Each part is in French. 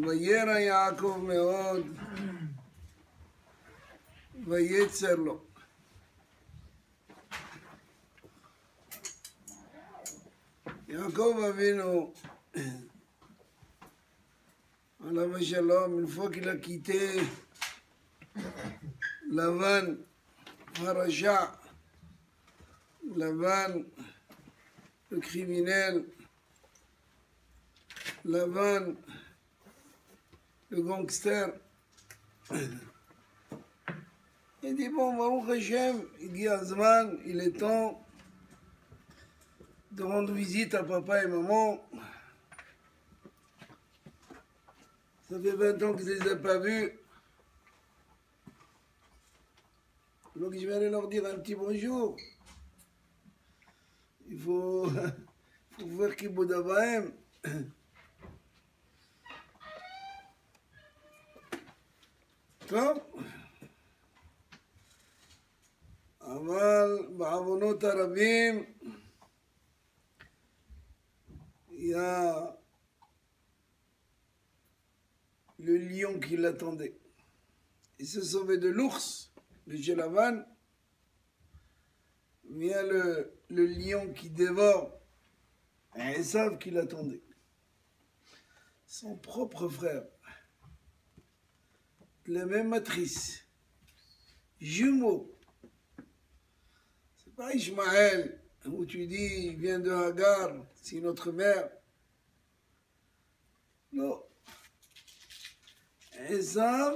וירא יעקב מאוד, ויצר לו. יעקב אבינו, עליו השלום, une fois qu'il a quitté Lavan, Haracha, Lavan, le criminel, Lavan, le gangster. Il dit, bon, Baruch Hashem, il dit à Zman, il est temps de rendre visite à papa et maman. Ça fait 20 ans que je ne les ai pas vus. Donc je vais aller leur dire un petit bonjour. Il faut faire Kibbout Avahem. טוב, אבל בעוונות הרבים il y a le lion qui l'attendait. Il se sauvait de l'ours, de Lavan, mais il y a le lion qui dévore Esav qui l'attendait. Son propre frère, la même matrice, jumeaux. C'est pas Ishmaël, où tu dis, il vient de Hagar, c'est notre mère. Non. Esav,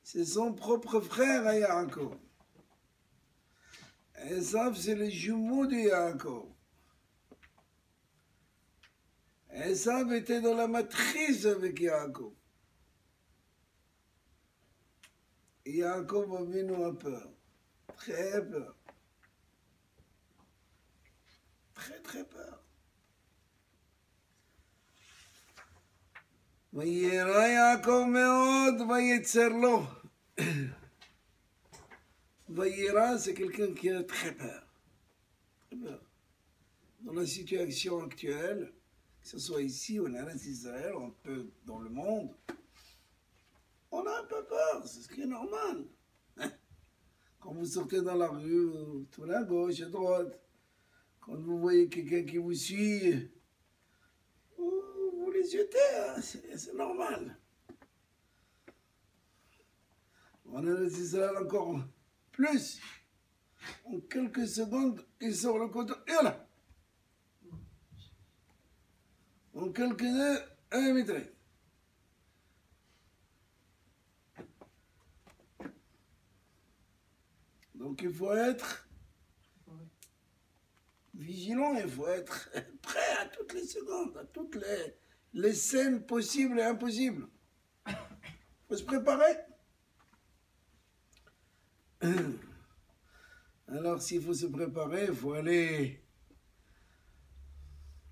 c'est son propre frère à Yaakov. Esav, c'est le jumeau de Yaakov. Esav était dans la matrice avec Yaakov. Et Yaakov Avinu a peur. Très peur. Très, très peur. וירא יעקב מאוד ויצר לו. וירא, c'est quelqu'un qui a très peur. Très peur. Dans la situation actuelle, que ce soit ici ou en Israël, ou un peu dans le monde, on a un peu peur, c'est ce qui est normal. Quand vous sortez dans la rue, tout à gauche, à droite, quand vous voyez quelqu'un qui vous suit, vous les jetez, hein, c'est normal. En Israël encore plus. En quelques secondes, il sort le couteau, et voilà. En quelques heures, un mitraille. Donc il faut être vigilant, il faut être prêt à toutes les secondes, à toutes les scènes possibles et impossibles. Il faut se préparer. Alors s'il faut se préparer, il faut aller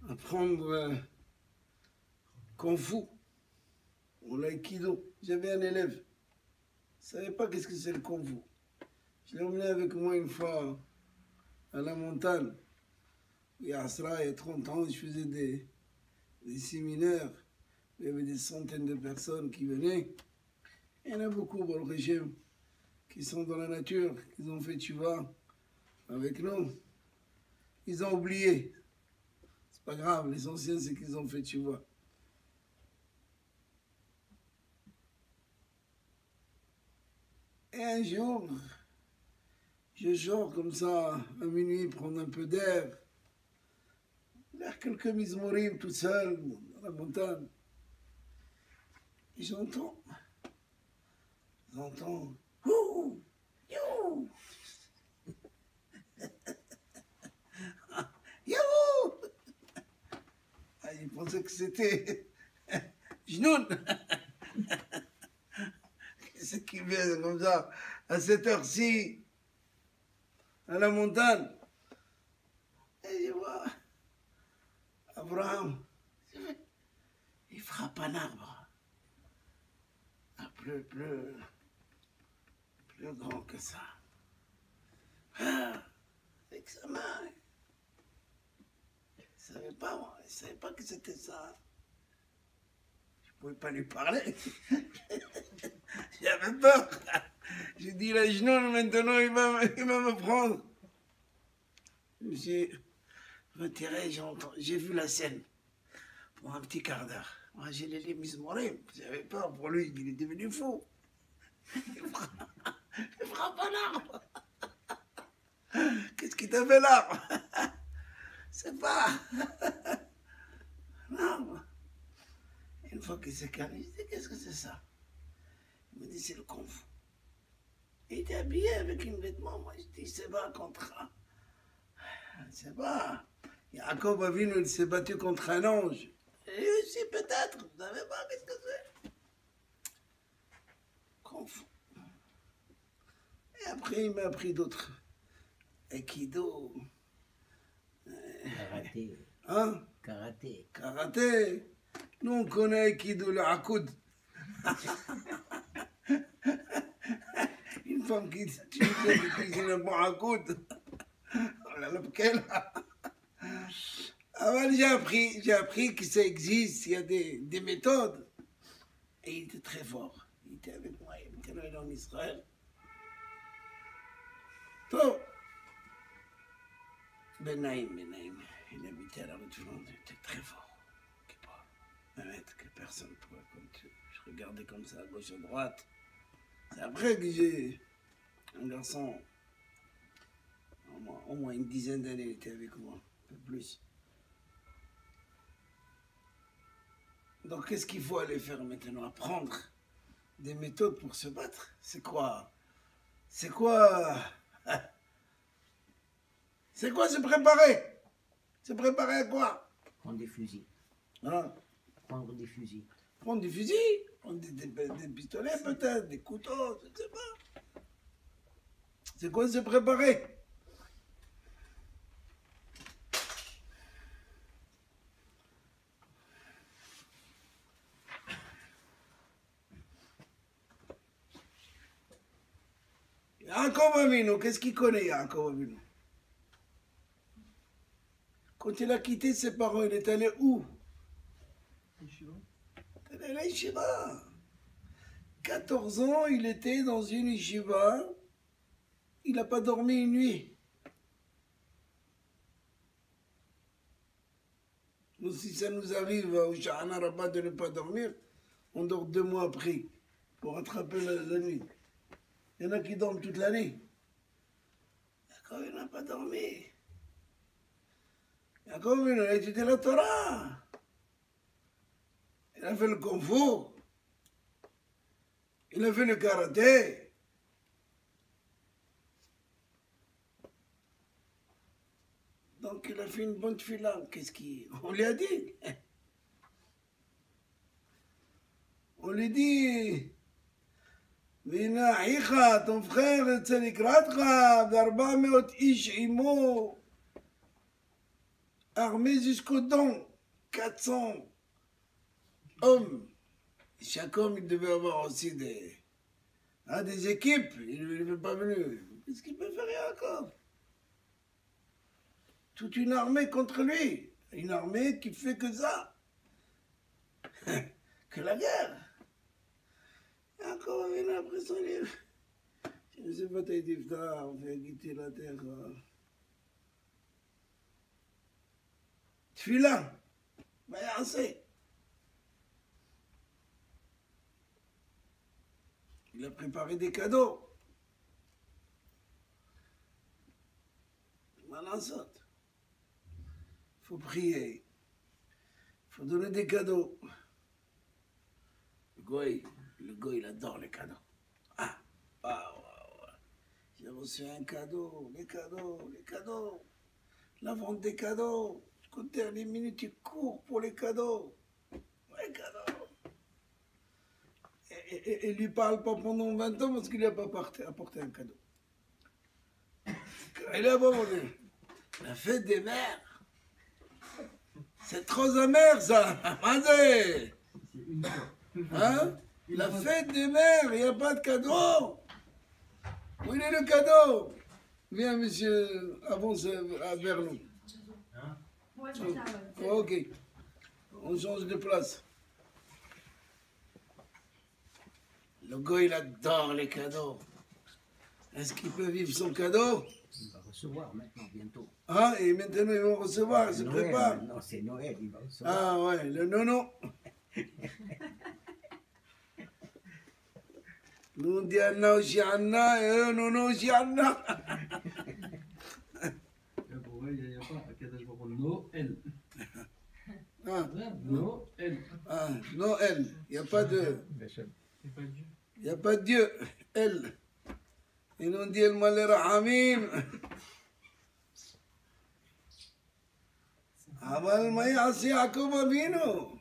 apprendre Kung Fu ou l'aïkido. J'avais un élève, il ne savait pas qu'est-ce que c'est le Kung Fu. Je l'ai emmené avec moi une fois à la montagne. Il y a 30 ans, je faisais des séminaires. Il y avait des centaines de personnes qui venaient. Il y en a beaucoup, bon, le régime, qui sont dans la nature, qui ont fait tchouva avec nous. Ils ont oublié. C'est pas grave, l'essentiel c'est qu'ils ont fait tchouva. Et un jour, je sors comme ça à minuit prendre un peu d'air, vers quelques mizmorim tout seul dans la montagne. Et j'entends, ouh, you, you. Ah, il pensait que c'était Jnoun. C'est qui vient comme ça à cette heure-ci à la montagne. Et je vois Abraham, il frappe un arbre, plus grand que ça. Avec sa main. Il ne savait pas que c'était ça. pouvais pas lui parler. J'avais peur. J'ai dit, la genoune, maintenant, il va me prendre. Je me suis retiré, j'ai vu la scène pour un petit quart d'heure. Moi, j'ai les mismorés. J'avais peur pour lui, il est devenu fou. Il frappe à l'arbre. Qu'est-ce qui t'a fait l'arbre? C'est pas... Non. Une fois qu'il s'est calmé, je dis, qu'est-ce que c'est ça? Il me dit, c'est le Kung Fu. Il était habillé avec un vêtement. Moi, je dis, c'est pas contre un... C'est pas... Jacob Avinu, il s'est battu contre un ange. Et aussi, peut-être, vous savez pas, qu'est-ce que c'est? Kung Fu. Et après, il m'a appris d'autres. Aikido. Karaté. Hein? Karaté. Karaté. Nous, on connaît Aikido, le Hakoud. Une femme qui cuisine un bon Hakoud. On l'a lequel. Alors, j'ai appris que ça existe, il y a des méthodes. Et il était très fort. Il était avec moi, il était là en Israël. Toi, Benaïm, il habitait à la rue de Flandre, il était très fort. Que personne ne pouvait comme tu. Je regardais comme ça à gauche à droite. C'est après que j'ai un garçon, au moins une dizaine d'années, il était avec moi, un peu plus. Donc qu'est-ce qu'il faut aller faire maintenant? Apprendre des méthodes pour se battre. C'est quoi? C'est quoi? C'est quoi se préparer? Se préparer à quoi? Prendre des fusils. Hein? Prendre des fusils. Prendre des fusils, prendre des pistolets peut-être, des couteaux, je ne sais pas. C'est quoi se préparer? Yaakov Avinu, qu'est-ce qu'il connaît Yaakov Avinu? Quand il a quitté ses parents, il est allé où? Il est allé à Yeshiva. 14 ans, il était dans une Yeshiva. Il n'a pas dormi une nuit. Nous, si ça nous arrive au Sha'ana Rabbah de ne pas dormir, on dort 2 mois après pour rattraper la nuit. Il y en a qui dorment toute l'année. D'accord, il n'a pas dormi. D'accord, il a étudié la Torah. Il a fait le Kung Fu. Il a fait le karaté. Donc il a fait une bonne fila. On lui a dit? On lui dit, Vina Aïcha, ton frère, Tzalikratcha, d'Arba-Meot Ish Imo, armé jusqu'aux dents, 400 hommes. Chaque homme, il devait avoir aussi des équipes. Il ne veut pas venir. Qu'est-ce qu'il peut faire, Yaakov? Toute une armée contre lui. Une armée qui fait que ça. Que la guerre. Yaakov a après son livre. Je ne sais pas, t'as été frère, on fait quitter la terre. Tfila. Assez. Il a préparé des cadeaux. Maintenant, saute. Il faut prier. Il faut donner des cadeaux. Le goy, il adore les cadeaux. J'ai reçu un cadeau, les cadeaux. La vente des cadeaux. Jusqu'aux dernières minutes, il court pour les cadeaux. Les cadeaux. Et lui parle pas pendant 20 ans parce qu'il n'a pas apporté un cadeau. Il a abandonné. La fête des mères. C'est trop amer ça. Mazé. Hein? La fête des mères, il n'y a pas de cadeau. Où est le cadeau? Viens monsieur, avance vers nous. Ok. On change de place. Le gars, il adore les cadeaux. Est-ce qu'il peut vivre son cadeau? Il va recevoir maintenant, bientôt. Ah, et maintenant, ils vont recevoir, ils se Noël, préparent. maintenant, c'est Noël, il va recevoir. Ah ouais, le nono. Nous, on dit Anna aussi Anna, et eux, nono aussi Anna. Pour eux, il n'y a pas un cadeau pour Noël. Ah, Noël. ah, Noël, il n'y a pas de... C'est pas Dieu. Il n'y a pas de Dieu, elle. Et nous, on dit El Malé Rahamim. אבל מה יעשה יעקב אבינו?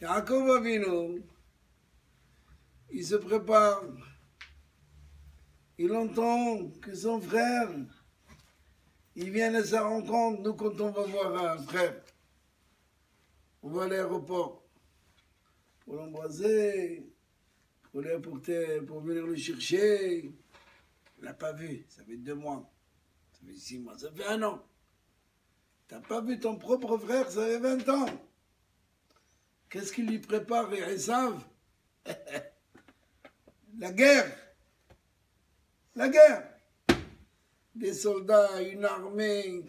יעקב אבינו, il se prépare. Il entend que son frère, il vient à sa rencontre. Nous, quand on va voir un frère, on va à l'aéroport pour l'embrasser, pour lui apporter, pour venir le chercher. Il l'a pas vu, ça fait 2 mois, ça fait 6 mois, ça fait 1 an. T'as pas vu ton propre frère, ça fait 20 ans. Qu'est-ce qu'il lui prépare, Esav? La guerre. La guerre. Des soldats, une armée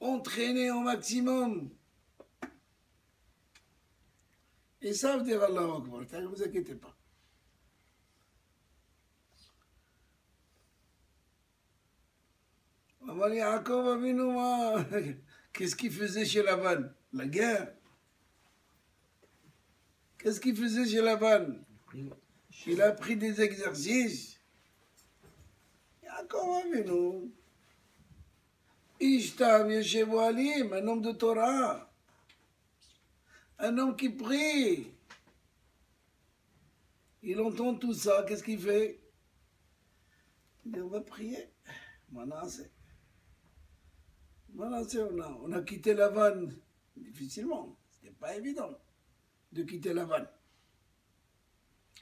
entraînée au maximum. Esav dira Allah Akbar, ne vous inquiétez pas. אבל יעקב אבינו, qu'est-ce qu'il faisait chez Laban? La guerre. Qu'est-ce qu'il faisait chez Laban? Il a pris des exercices. Ya'akov Avinu, Ishtam Yeshevu Alim, un homme de Torah, un homme qui prie. Il entend tout ça, qu'est-ce qu'il fait? Il dit, on va prier. Manasseh. On a quitté la vanne difficilement. Ce n'était pas évident de quitter la vanne.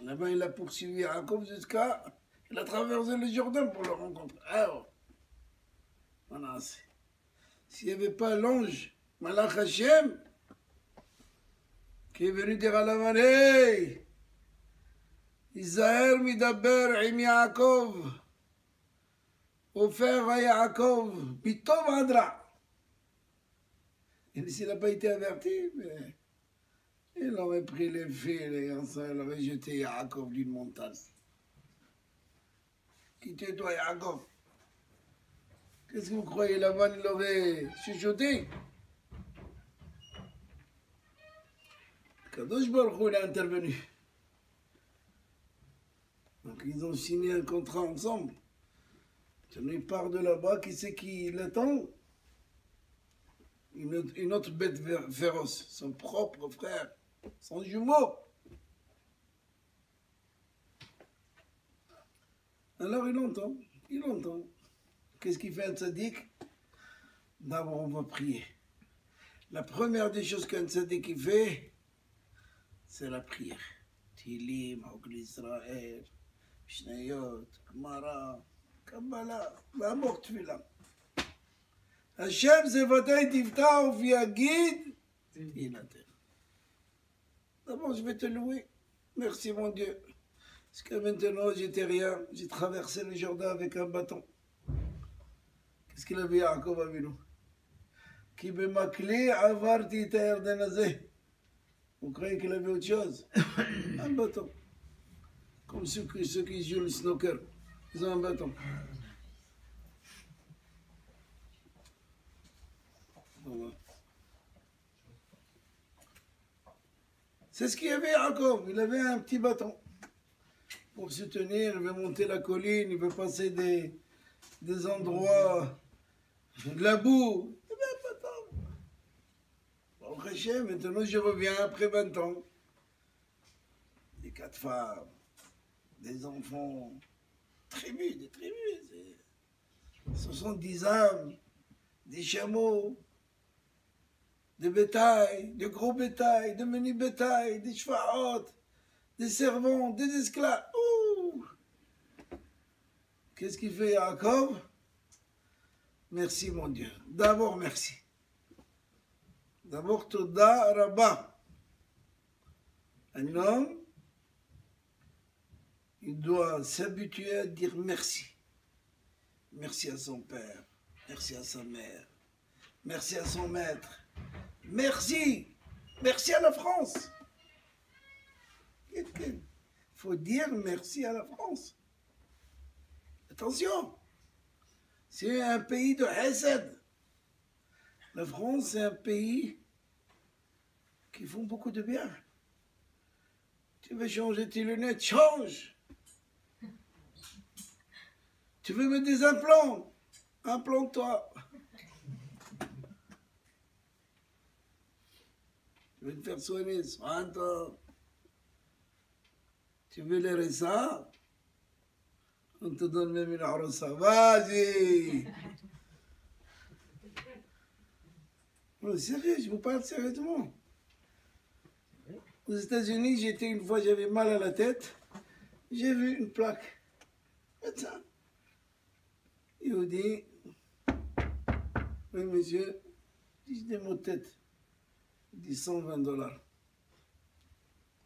La vanne, il a poursuivi Yaakov jusqu'à... Il a traversé le Jourdain pour le rencontrer. Alors, s'il n'y avait pas l'ange, Malach Hashem, qui est venu dire à la vanne, hey, Israël midaber im Yaakov, offert à Yaakov, Pitov Adra. Et s'il n'a pas été averti, mais il aurait pris les fils, les garçons, il aurait jeté Yaakov d'une montagne. Quittez-toi, Yaakov. Qu'est-ce que vous croyez, Laban, il aurait chuchoté? Kadosh Baruch Hu, il est intervenu. Donc ils ont signé un contrat ensemble. Il part de là-bas, qui c'est qui l'attend? Une autre bête féroce, son propre frère, son jumeau. Alors il entend. Qu'est-ce qu'il fait un tzaddik? D'abord on va prier. La première des choses qu'un tzaddik fait, c'est la prière. Tilim, Hogl Israël, Mishnayot, Gemara, Kabbalah, d'abord tefila. Hachem Zevatay Tifta Ofiagid, Inater. D'abord, je vais te louer. Merci, mon Dieu. Parce que maintenant, j'étais rien. J'ai traversé le Jourdain avec un bâton. Qu'est-ce qu'il avait, Yaakov Avinu? Qui bemakli avarti ta Yarden hazeh. Vous croyez qu'il avait autre chose? Un bâton. Comme ceux qui jouent le snooker. Ils ont un bâton. C'est ce qu'il y avait encore. Il avait un petit bâton pour se tenir. Il veut monter la colline, il veut passer des endroits, de la boue. Il avait un bâton. Bon, Hachem, maintenant je reviens après 20 ans. Des 4 femmes, des enfants, des tribus. 70 âmes, des chameaux. De bétail, de gros bétail, de menu bétail, des shfaot, des servants, des esclaves. Ouh. Qu'est-ce qu'il fait Yaakov? Merci mon Dieu. D'abord merci. D'abord Toda Rabba. Un homme, il doit s'habituer à dire merci. Merci à son père, merci à sa mère, merci à son maître, merci, merci à la France. Il faut dire merci à la France. Attention, c'est un pays de Hesed. La France, c'est un pays qui font beaucoup de bien. Tu veux changer tes lunettes, change. Tu veux mettre des implants, implante-toi. Tu veux te faire soigner, soigne-toi. Tu veux les RSA, on te donne même une arrosa. Vas-y. Non, sérieux, je vous parle sérieusement. Aux États-Unis, j'étais une fois, j'avais mal à la tête. J'ai vu une plaque. Médecin. Il me dit, oui monsieur, j'ai des maux de tête. Il dit $120.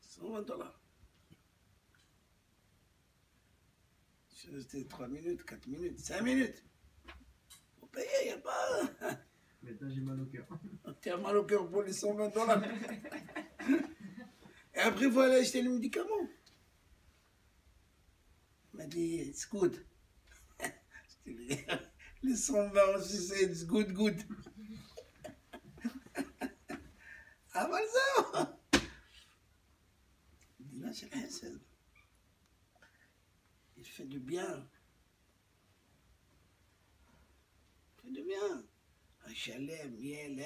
120. Je suis resté 3 minutes, 4 minutes, 5 minutes. Pour payer, il n'y a pas. Maintenant, j'ai mal au cœur. Tu as mal au cœur pour les $120. Et après, il faut aller acheter le médicament. Il m'a dit, it's good. Les 120 aussi, c'est it's good, good. Ah, mal ça. Il dit, là, c'est rien, c'est... Il fait du bien. Il fait du bien. Un chalet, miel,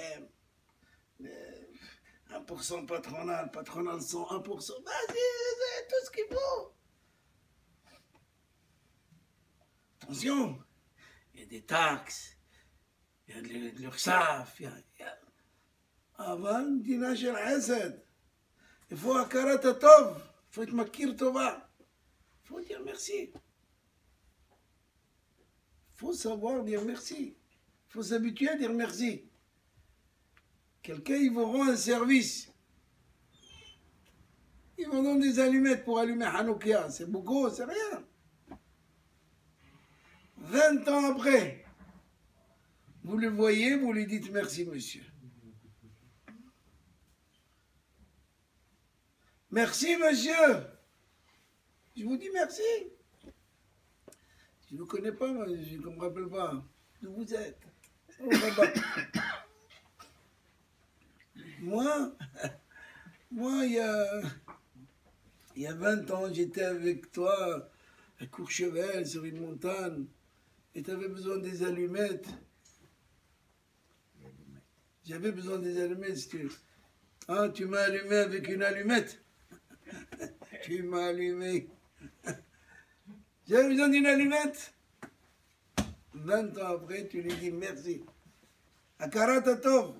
1% patronal, patronal 101%. Vas-y, c'est tout ce qu'il faut. Attention, il y a des taxes, il y a de l'URSSAF, il y a... Avant, dina shel hasad. Il faut akarat tov, il faut être makir tova. Il faut dire merci. Il faut savoir dire merci. Il faut s'habituer à dire merci. Quelqu'un, il vous rend un service. Il vous donne des allumettes pour allumer Hanoukia. C'est beaucoup, c'est rien. 20 ans après, vous le voyez, vous lui dites merci, monsieur. Merci, monsieur. Je vous dis merci. Je ne vous connais pas, je ne me rappelle pas d'où vous êtes. Oh, moi, il y a 20 ans, j'étais avec toi à Courchevel, sur une montagne, et tu avais besoin des allumettes. J'avais besoin des allumettes. Ah, tu m'as allumé avec une allumette. Tu m'as allumé. J'avais besoin d'une allumette. 20 ans après, tu lui dis merci. Akarat tov.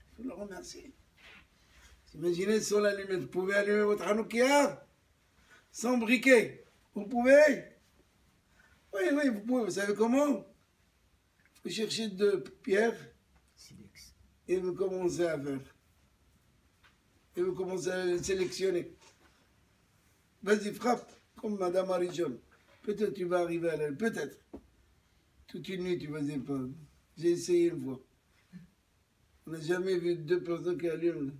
Il faut le remercier. Imaginez sur l'allumette, vous pouvez allumer votre Hanoukia sans briquet. Vous pouvez? Oui, oui, vous pouvez. Vous savez comment? Vous cherchez 2 pierres et vous commencez à faire. Et vous commencez à les sélectionner. Vas-y, frappe, comme Madame Marie-Jeanne. Peut-être tu vas arriver à l'aile, peut-être. Toute une nuit, tu ne faisais pas. J'ai essayé une fois. On n'a jamais vu 2 personnes qui allument.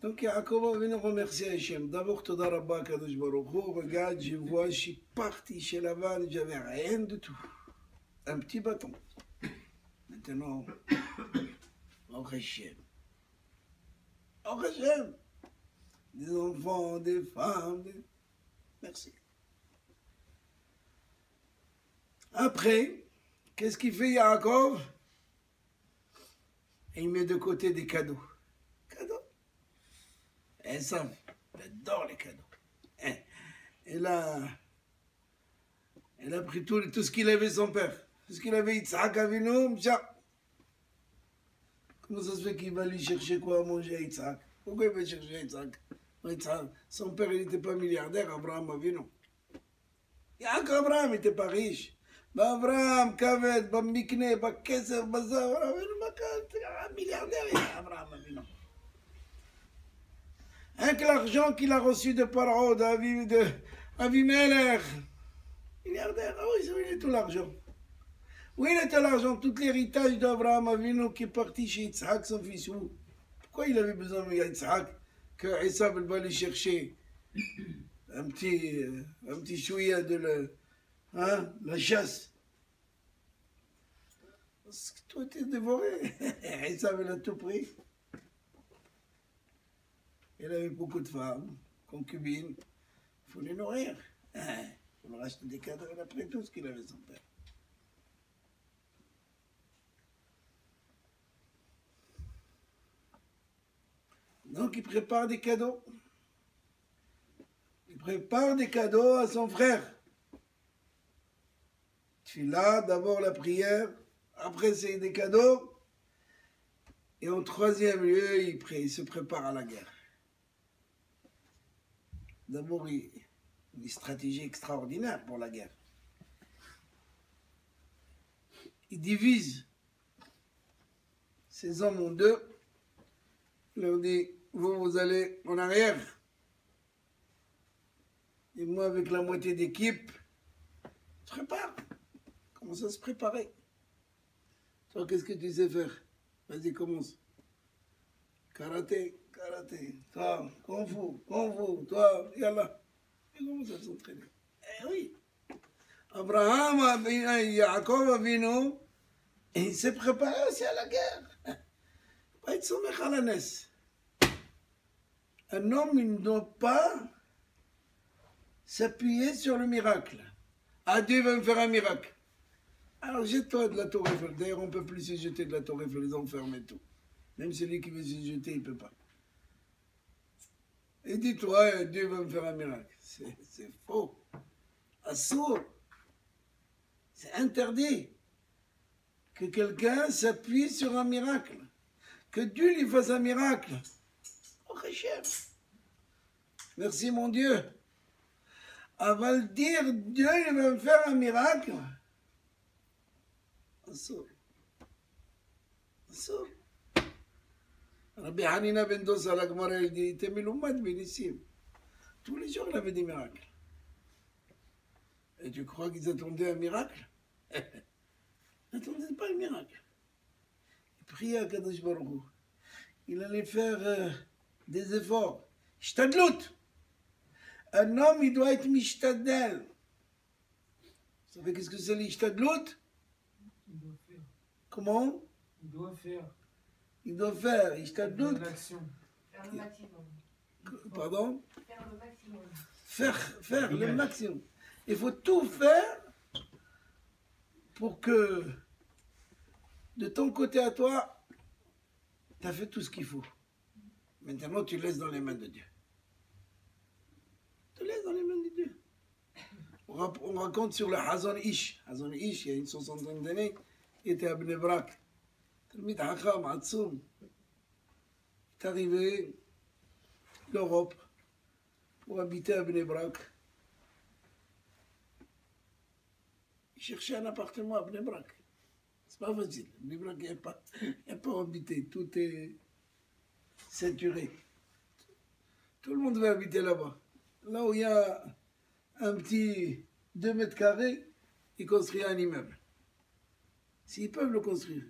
Donc Yaakov va venir remercier Hachem. D'abord, Toda Rabba Kadosh Baruch Hu. Regarde, je vois, je suis parti chez Lavan, j'avais rien de tout. Un petit bâton. Maintenant, au Hachem. Au Hachem. Des enfants, des femmes. Merci. Après, qu'est-ce qu'il fait Yaakov? Il met de côté des cadeaux. Cadeaux. Et ça, j'adore les cadeaux. Elle a pris tout ce qu'il avait son père. Tout ce qu'il avait Yitzhak Avinu, Mcha. Comment ça se fait qu'il va lui chercher quoi à manger à Yitzhak? Pourquoi il va chercher Yitzhak? Son père, il n'était pas milliardaire, Abraham Avinu. Yaakov Abraham n'était pas riche. באברהם כבד, במקנה, בכסף, בזה, מיליארדר, אברהם אבינו. Rien que l'argent qu'il a reçu de Paro, d'Avimelech. Milliardaire, ah oui, il est tout l'argent. Où il était l'argent? Tout l'héritage d'Abraham Avinu qui est parti chez Yitzhak, son fils. Où? Pourquoi il avait besoin de Yitzhak que Issa va aller chercher un petit chouïa de la chasse? Parce que tout était dévoré. Issa avait tout pris. Il avait beaucoup de femmes, concubines. Il faut les nourrir. Il faut leur acheter des cadeaux après tout ce qu'il avait son père. Donc il prépare des cadeaux. Il prépare des cadeaux à son frère. Tfila, d'abord la prière, après c'est des cadeaux. Et en troisième lieu, il se prépare à la guerre. D'abord, une stratégie extraordinaire pour la guerre. Il divise ses hommes en deux. Il leur dit, vous allez en arrière. Et moi, avec la moitié d'équipe, je prépare. Commence à se préparer. Toi, qu'est-ce que tu sais faire? Vas-y, commence. Karaté. Toi, kung fu. Toi, yallah. Il commence à s'entraîner. Eh oui. Abraham, Yaakov Avinu, il s'est préparé aussi à la guerre. Pas être sommet à la naisse. Un homme, il ne doit pas s'appuyer sur le miracle. Ah, Dieu va me faire un miracle. Alors jette-toi de la tour Eiffel. D'ailleurs, on ne peut plus se jeter de la tour Eiffel, les enfermer et tout. Même celui qui veut se jeter, il ne peut pas. Et dis-toi, Dieu va me faire un miracle. C'est faux. Assourd. C'est interdit que quelqu'un s'appuie sur un miracle. Que Dieu lui fasse un miracle. Oh, chef. Merci mon Dieu. Elle va le dire, Dieu il va me faire un miracle. Assourd. Rabbi Hanina ben Dosa, la Gemara, il dit, Temiloumad benissim. Tous les jours, il avait des miracles. Et tu crois qu'ils attendaient un miracle? Ils n'attendaient pas un miracle. Il priait à Kadosh Baruch Hu. Il allait faire des efforts. Shtadlut. Un homme, il doit être mishtadel. Vous savez qu'est-ce que c'est l'ishtadlut? Il doit faire. Comment? Il doit faire. Il doit faire ishtadlut. L'action. Faire le maximum. Pardon? Faire le maximum. Faire le maximum. Il faut tout faire pour que de ton côté à toi, tu as fait tout ce qu'il faut. Maintenant, tu laisses dans les mains de Dieu. Tu laisses dans les mains de Dieu. On raconte sur le Hazon Ish. Hazon Ish, il y a une soixantaine d'années, il était à Bnei Brak. Talmid Hacham, Atsoum. Il est arrivé d'Europe pour habiter à Bnei Brak. Il cherchait un appartement à Bnei Brak. C'est pas facile. Bnei Brak, il n'y a pas habité. Tout est saturé. Tout le monde veut habiter là-bas. Là où il y a un petit 2 mètres carrés, ils construisent un immeuble. S'ils peuvent le construire.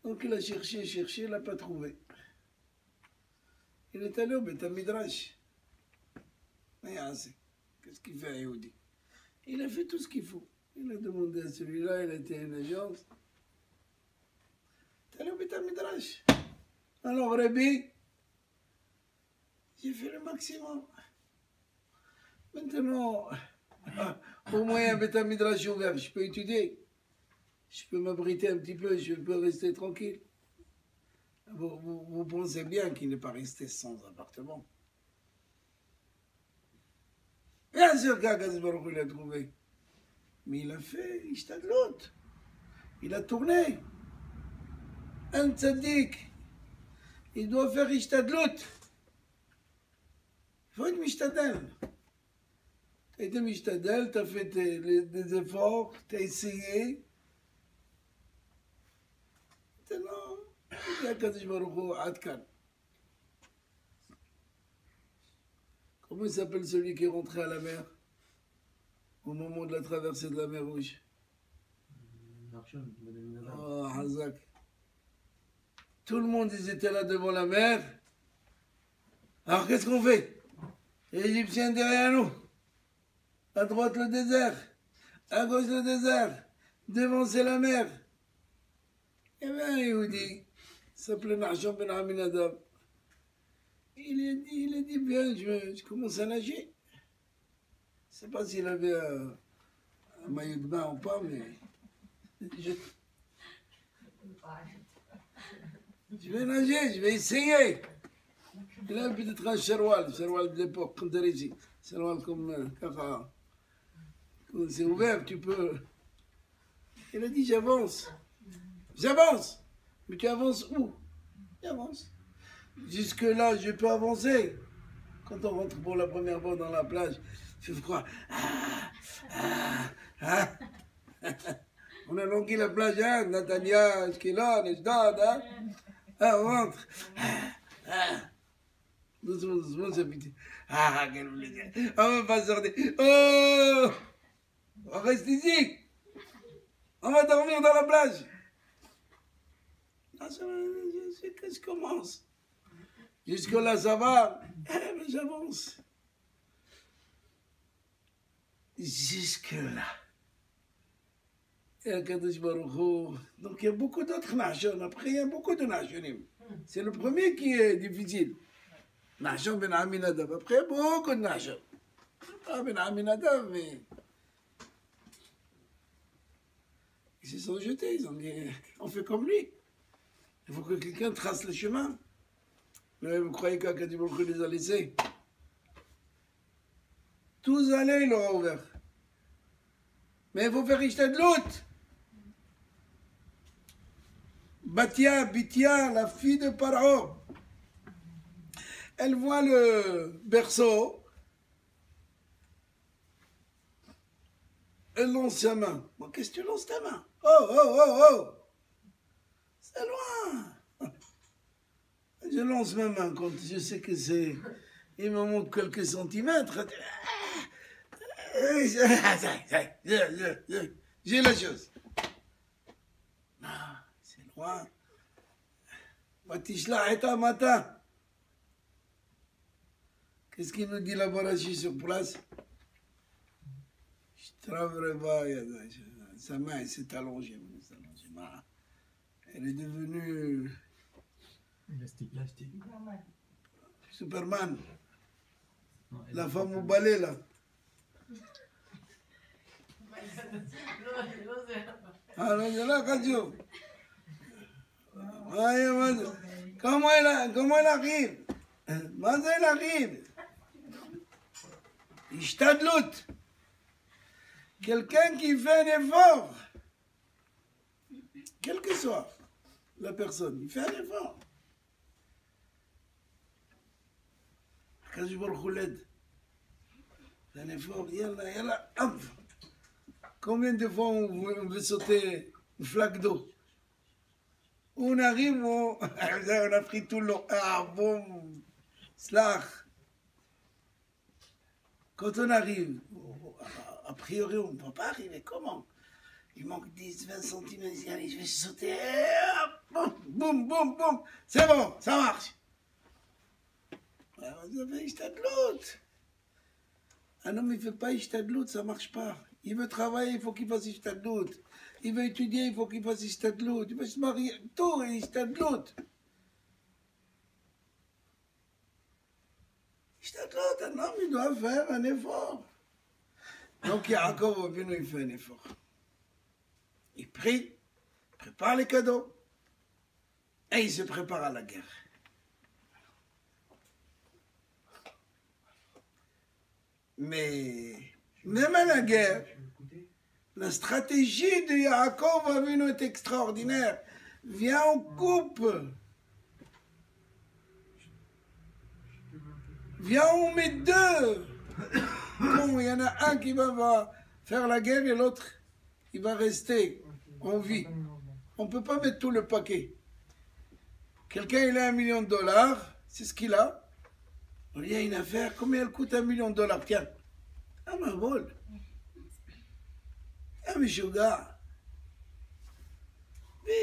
Donc il a cherché, il n'a pas trouvé. Il est allé au Beth Midrash. Qu'est-ce qu'il fait à Yehudi? Il a fait tout ce qu'il faut. Il a demandé à celui-là, il a été à une agence. Il est allé au Beth Midrash. Alors Rabbi, j'ai fait le maximum. Maintenant, au moins un Beth Midrash ouvert, je peux étudier. Je peux m'abriter un petit peu, je peux rester tranquille. Vous pensez bien qu'il n'est pas resté sans appartement. Bien sûr qu'Akadosh Baruch Hu l'a trouvé. Mais il a fait Ishtadlut. Il a tourné. Un tzaddik. Il doit faire Ishtadlut. Il faut être Mishtadel. Tu as été mishtadel, tu as fait des efforts, tu as essayé. Maintenant, il y a Kadosh Baruch Hu, Adkan. Comment il s'appelle celui qui est rentré à la mer au moment de la traversée de la mer Rouge? Oh, Hazak. Tout le monde, ils étaient là devant la mer. Alors qu'est-ce qu'on fait? Les Égyptiens derrière nous. À droite le désert. À gauche le désert. Devant c'est la mer. Et bien, Yehudi, il s'appelait Nahshon ben Aminadab. Il a dit bien, je commence à nager. Je ne sais pas s'il avait un maillot de bain ou pas, mais je vais nager, je vais essayer. Il a peut-être un cheroual de l'époque, comme tu as ici. Cheroual comme Kaka. Quand c'est ouvert, tu peux. Il a dit j'avance. J'avance. Mais tu avances où? J'avance. Jusque-là, je peux avancer. Quand on rentre pour la première fois dans la plage, il fait froid. On a longué la plage, hein, Natania, Ashkelon, Ashdod, hein. On rentre. Doucement, doucement, ça pique. Quel plaisir. On va pas sortir. Oh! On reste ici. On va dormir dans la plage. Ah, c'est que je commence. Jusque-là, ça va. Mais j'avance. Jusque-là. Et Kadosh Baruch Hu. Donc, il y a beaucoup d'autres Nahshon. Après, il y a beaucoup de Nahshonim. C'est le premier qui est difficile. Nahshon ben Aminadab. Après, il y a beaucoup de Nahshon. Pas ben Aminadab, mais. Ils se sont jetés. Ils ont dit on fait comme lui. Il faut que quelqu'un trace le chemin. Mais vous croyez qu'Akadosh Baruch Hu les a laissés? Tous allaient, il leur a ouvert. Mais il faut faire Ishtadlut. Bitia, la fille de Paro, elle voit le berceau, elle lance sa main. Bon, qu'est-ce que tu lances ta main? Oh, c'est loin. Je lance ma main quand je sais que c'est... Il me manque quelques centimètres. J'ai la chose. Non, c'est loin. Matishla est un matin. Qu'est-ce qu'il nous dit la Barachi sur place? Je travaillerai pas. Sa main s'est allongée. Elle est devenue Élastique. Superman. La femme au balai là. Alors, c'est là, Kadio. Comment elle arrive? Comment elle arrive? Ishtadlut. Quelqu'un qui fait un effort. Quelle que soit la personne, il fait un effort. Kadosh Baruch Hu l'aide. Fait un effort, yalla, hop. Combien de fois on veut sauter une flaque d'eau? On arrive, on a pris tout l'eau. Ah, boum, slach. Quand on arrive, a priori, on ne peut pas arriver. Comment? Il manque 10, 20 centimètres. Allez, je vais sauter. Boum, boum, boum. C'est bon, ça marche. Vous avez Ishtadlut. Un homme, il ne fait pas Ishtadlut, ça ne marche pas. Il veut travailler, il faut qu'il fasse Ishtadlut. Il veut étudier, il faut qu'il fasse Ishtadlut. Il veut se marier, tout est Ishtadlut. Ishtadlut, un homme, il doit faire un effort. Donc Yaakov Avinu, il fait un effort. Il prie, il prépare les cadeaux, et il se prépare à la guerre. Mais même à la guerre, la stratégie de Yaakov Avinu est extraordinaire. Viens, on coupe. Viens, on met deux. Quand il y en a un qui va faire la guerre et l'autre, il va rester en vie. On ne peut pas mettre tout le paquet. Quelqu'un, il a $1 million, c'est ce qu'il a. Il y a une affaire, combien elle coûte $1 million? Tiens, ah ma vol. Ah mais Sugar,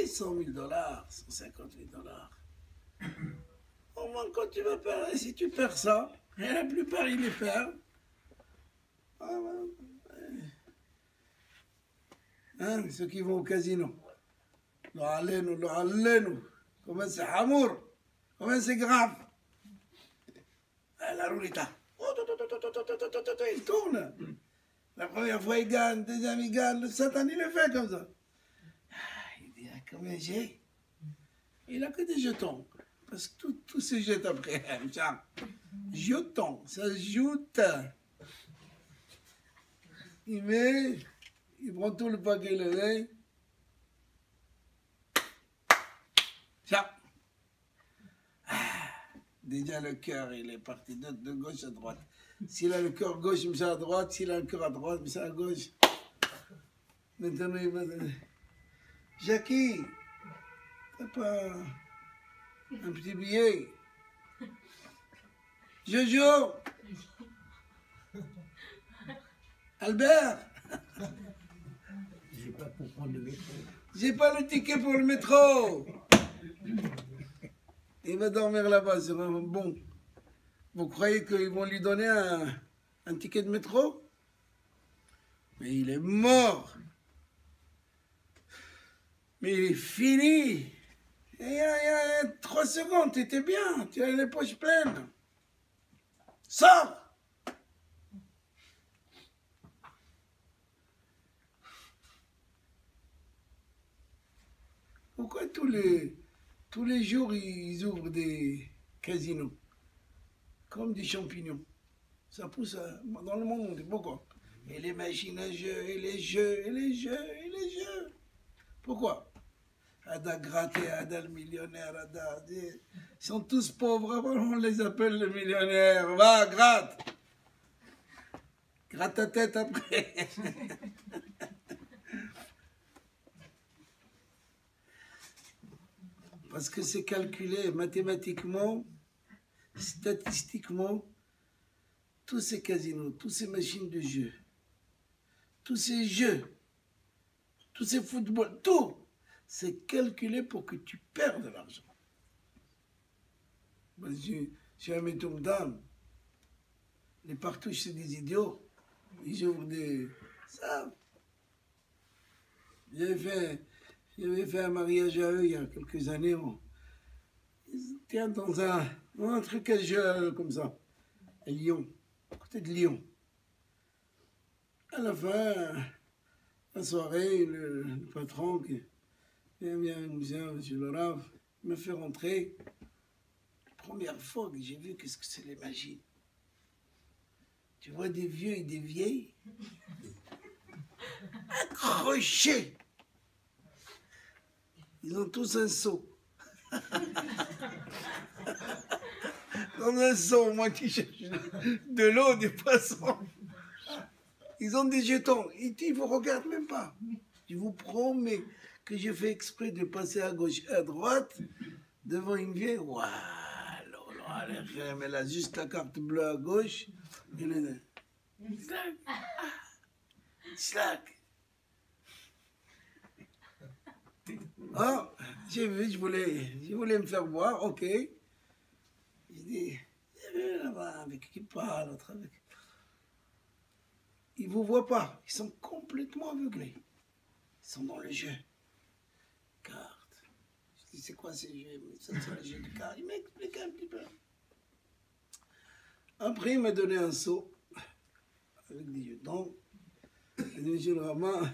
100 000 $, 150 000 $. Au moins quand tu vas perdre, si tu perds ça, et la plupart ils les perdent. Ah, hein, ceux qui vont au casino. Lo alleno. Comment c'est amour? Comment c'est grave? Ah, la roulette. Il tourne. La première fois, il gagne, deuxième, il gagne. Le Satan, il le fait comme ça. Il dit, ah, combien j'ai? Il a que des jetons. Parce que tout se jette après. Tiens, jetons, ça se joute. Il met, il prend tout le paquet, le veille. Tiens. Déjà, le cœur, il est parti de gauche à droite. S'il a le cœur gauche, il me met à droite. S'il a le cœur à droite, il me met à gauche. Maintenant, il va dire, Jackie, t'as pas un petit billet? Jojo, Albert, J'ai pas pour prendre le métro. j'ai pas le ticket pour le métro. Il va dormir là-bas, c'est vraiment bon. Vous croyez qu'ils vont lui donner un ticket de métro? Mais il est mort. Mais il est fini. Et il y a 3 secondes, tu étais bien, tu as les poches pleines. Sors! Pourquoi tous les jours ils ouvrent des casinos? Comme des champignons. Ça pousse dans le monde. Pourquoi? Et les machines à jeux, et les jeux, et les jeux, et les jeux. Pourquoi? Ada gratter, Ada le millionnaire, Ada. Ils sont tous pauvres, on les appelle le millionnaire. Va, gratte. Gratte ta tête après. Parce que c'est calculé mathématiquement, statistiquement, tous ces casinos, toutes ces machines de jeu, tous ces jeux, tous ces footballs, tout, c'est calculé pour que tu perdes de l'argent. Moi, je suis un métome d'âme. Les partouches, c'est des idiots. Ils ouvrent des... Ça. J'avais fait un mariage à eux il y a quelques années. Ils étaient dans un truc à jeu comme ça, à Lyon, à côté de Lyon. À la fin, la soirée, le patron qui vient me dire, monsieur Laurent, il me fait rentrer. Première fois que j'ai vu qu'est-ce que c'est les magies. Tu vois des vieux et des vieilles accrochés. Ils ont tous un seau. Dans un seau, moi qui cherche de l'eau, des poissons. Ils ont des jetons. Et ils ne vous regardent même pas. Je vous promets que j'ai fait exprès de passer à gauche et à droite devant une vieille. Waouh, elle a juste la carte bleue à gauche. Et le... Slack. Oh, j'ai vu, je voulais me faire voir, ok. J'ai dit, là-bas, avec qui parle, l'autre avec. Ils ne vous voient pas, ils sont complètement aveuglés. Ils sont dans le jeu. Cartes. Je dis, c'est quoi ces jeux? Ça, c'est le jeu de cartes. Il m'a expliqué un petit peu. Après, il m'a donné un seau avec des jetons. Il dit, monsieur le Raman,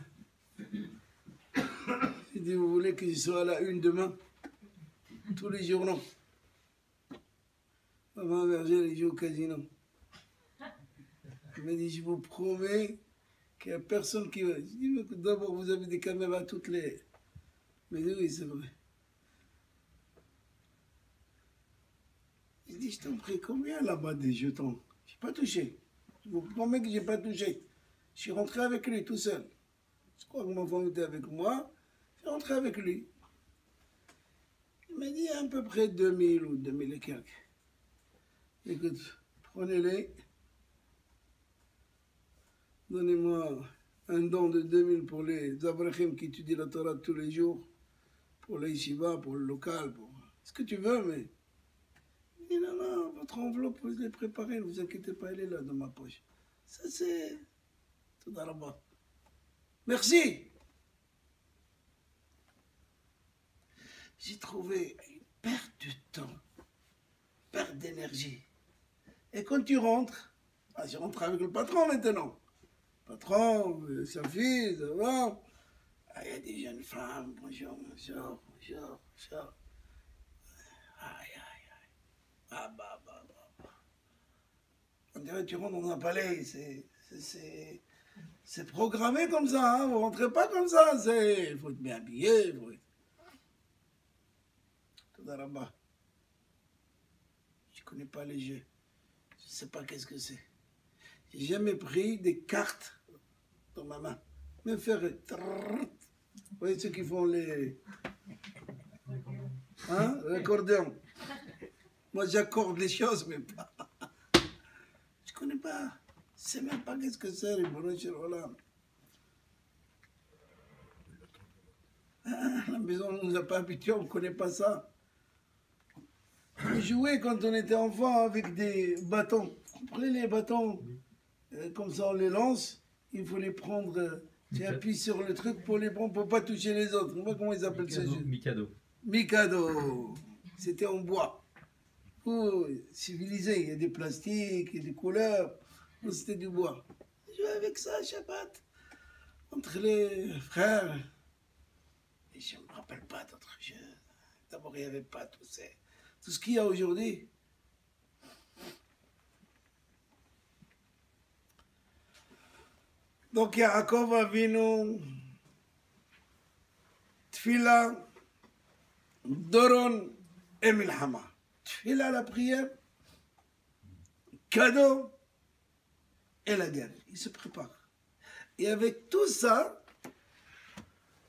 il dit, vous voulez que je sois à la une demain? Tous les journaux. Maman Verger, il joue au casino. Il m'a dit, je vous promets qu'il n'y a personne qui va. Je dis, mais d'abord, vous avez des caméras toutes les... Mais oui, c'est vrai. Je dis, je t'en prie, combien là-bas des jetons? Je n'ai pas touché. Je vous promets que je n'ai pas touché. Je suis rentré avec lui tout seul. Je crois que mon enfant était avec moi. Je suis rentré avec lui. Il m'a dit à peu près 2000 ou 2000 et quelques. Écoute, prenez-les. Donnez-moi un don de 2000 pour les Abraham qui étudient la Torah tous les jours, pour les yeshiva, pour le local, pour ce que tu veux, mais... Il dit non, non, votre enveloppe, vous l'avez préparée, ne vous inquiétez pas, elle est là dans ma poche. Ça c'est... Tout dans la bas. Merci. J'ai trouvé une perte de temps, perte d'énergie. Et quand tu rentres, je rentre avec le patron maintenant. Patron, sa fille, ça va. Il y a des jeunes femmes, bonjour, bonjour, bonjour, bonjour. Aïe, aïe, aïe. Ah, bah. On dirait que tu rentres dans un palais, c'est programmé comme ça, hein. Vous rentrez pas comme ça, il faut être bien habillé, il faut être... Tout là-bas. Je connais pas les jeux, je sais pas qu'est-ce que c'est. J'ai jamais pris des cartes dans ma main. Me faire... Vous voyez ceux qui font les... Hein? L'accordéon. Moi j'accorde les choses, mais pas... Je connais pas. Je sais même pas qu'est-ce que c'est, les bonheurs voilà. La maison ne nous a pas habitués, on ne connaît pas ça. On jouait quand on était enfant avec des bâtons. Vous prenez les bâtons, comme ça on les lance, il faut les prendre, tu appuies sur le truc pour les prendre, pour ne pas toucher les autres. On voit comment ils appellent ce jeu. Mikado. Mikado. C'était en bois. Oh, civilisé, il y a des plastiques, il y a des couleurs. Nous, c'était du bois. Je jouais avec ça, Shabbat, entre les frères. Et je ne me rappelle pas d'autres jeux. D'abord, il n'y avait pas tout ce qu'il y a aujourd'hui. Donc, Yaakov Avinu, Tfila, Doron et Milhama. Tfila, la prière, cadeau et la guerre. Il se prépare. Et avec tout ça,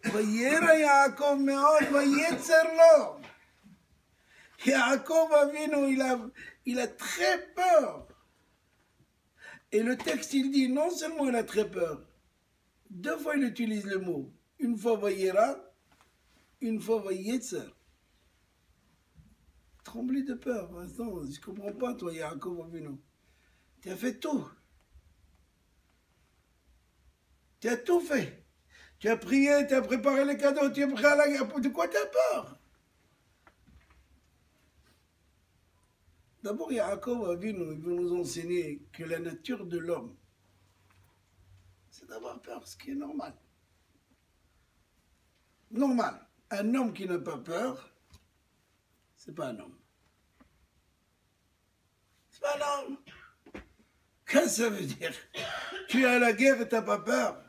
Vayera Yaakov Meod, Vayetzer lo. Yaakov Avinu, il a très peur. Et le texte, il dit, non seulement il a très peur, 2 fois il utilise le mot. Une fois Vayera, une fois Vayetzer. Tremblé de peur. Attends, je ne comprends pas, toi, Yaakov Avinu. Tu as fait tout. Tu as tout fait. Tu as prié, tu as préparé les cadeaux, tu es prêt à la guerre. De quoi tu as peur? D'abord, Yaakov Avinu, il veut nous enseigner que la nature de l'homme, c'est d'avoir peur, ce qui est normal. Normal. Un homme qui n'a pas peur, c'est pas un homme. C'est pas un homme. Qu'est-ce que ça veut dire? Tu es à la guerre et tu n'as pas peur?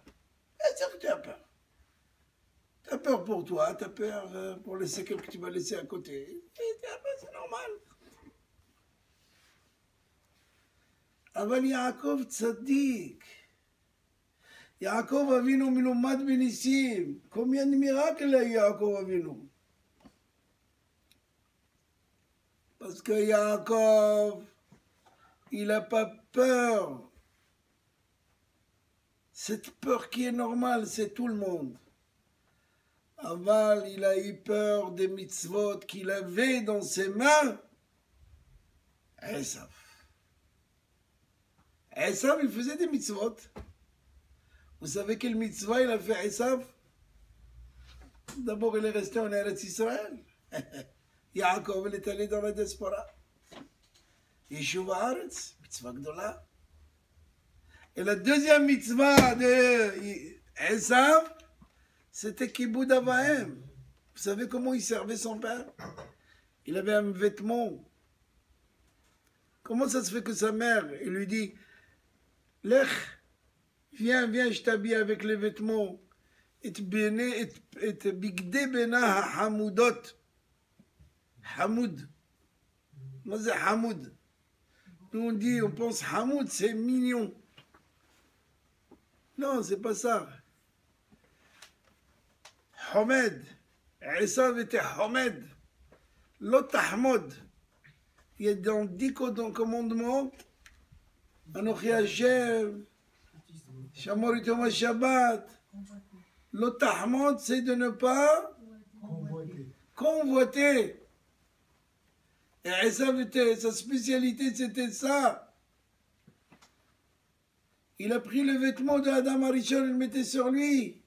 C'est-à-dire que tu as peur. Tu as peur pour toi, tu as peur pour les séquelles que tu vas laisser à côté. C'est normal. אבל יעקב צדיק. יעקב אבינו מלומד בניסים. Combien de miracles a eu Yaakov Avinu? Parce que Yaakov, il n'a pas peur. Cette peur qui est normale, c'est tout le monde. Aval, il a eu peur des mitzvot qu'il avait dans ses mains. Esav. Esav, il faisait des mitzvot. Vous savez quelle mitzvah il a fait Esav? D'abord, il est resté en Eretz Israël. Yaakov, il est allé dans la diaspora. Yeshuv Haaretz, mitzvah gdola. Et la deuxième mitzvah de Esav, c'était Kibud Avahem. Vous savez comment il servait son père? Il avait un vêtement. Comment ça se fait que sa mère, il lui dit, Lech, viens, je t'habille avec les vêtements. Et bigde bena hamoudot. Hamoud. Moi, c'est Hamoud. Nous, on pense Hamoud, c'est mignon. Non, c'est pas ça. Hamed. Esav était Hamed. L'autre Ahmad. Il y a dans 10 commandements. Anochi Hashem. Shamor Yom Shabbat. L'autre Ahmad, c'est de ne pas convoiter. Et Esav était, sa spécialité, c'était ça. Il a pris le vêtement de Adam Arishon, il le mettait sur lui.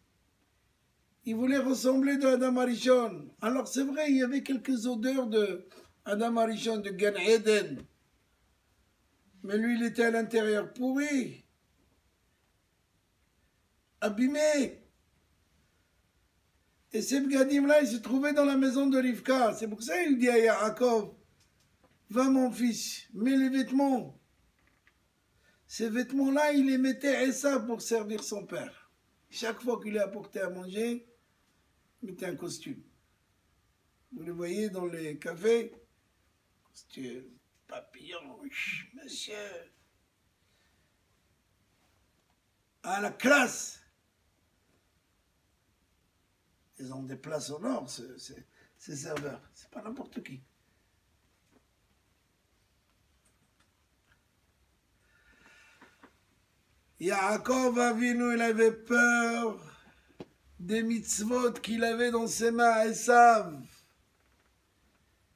Il voulait ressembler de Adam Arishon. Alors c'est vrai, il y avait quelques odeurs de Adam Arishon, de Gan Eden. Mais lui, il était à l'intérieur pourri, abîmé. Et ces bgadim-là, ils se trouvaient dans la maison de Rivka. C'est pour ça qu'il dit à Yaakov, va mon fils, mets les vêtements. Ces vêtements-là, il les mettait Essa pour servir son père. Chaque fois qu'il lui apportait à manger, il mettait un costume. Vous le voyez dans les cafés, costume, papillon, monsieur. À la classe. Ils ont des places au nord, ces serveurs. C'est pas n'importe qui. Yaakov Avinu, il avait peur des mitzvot qu'il avait dans ses mains, Esav.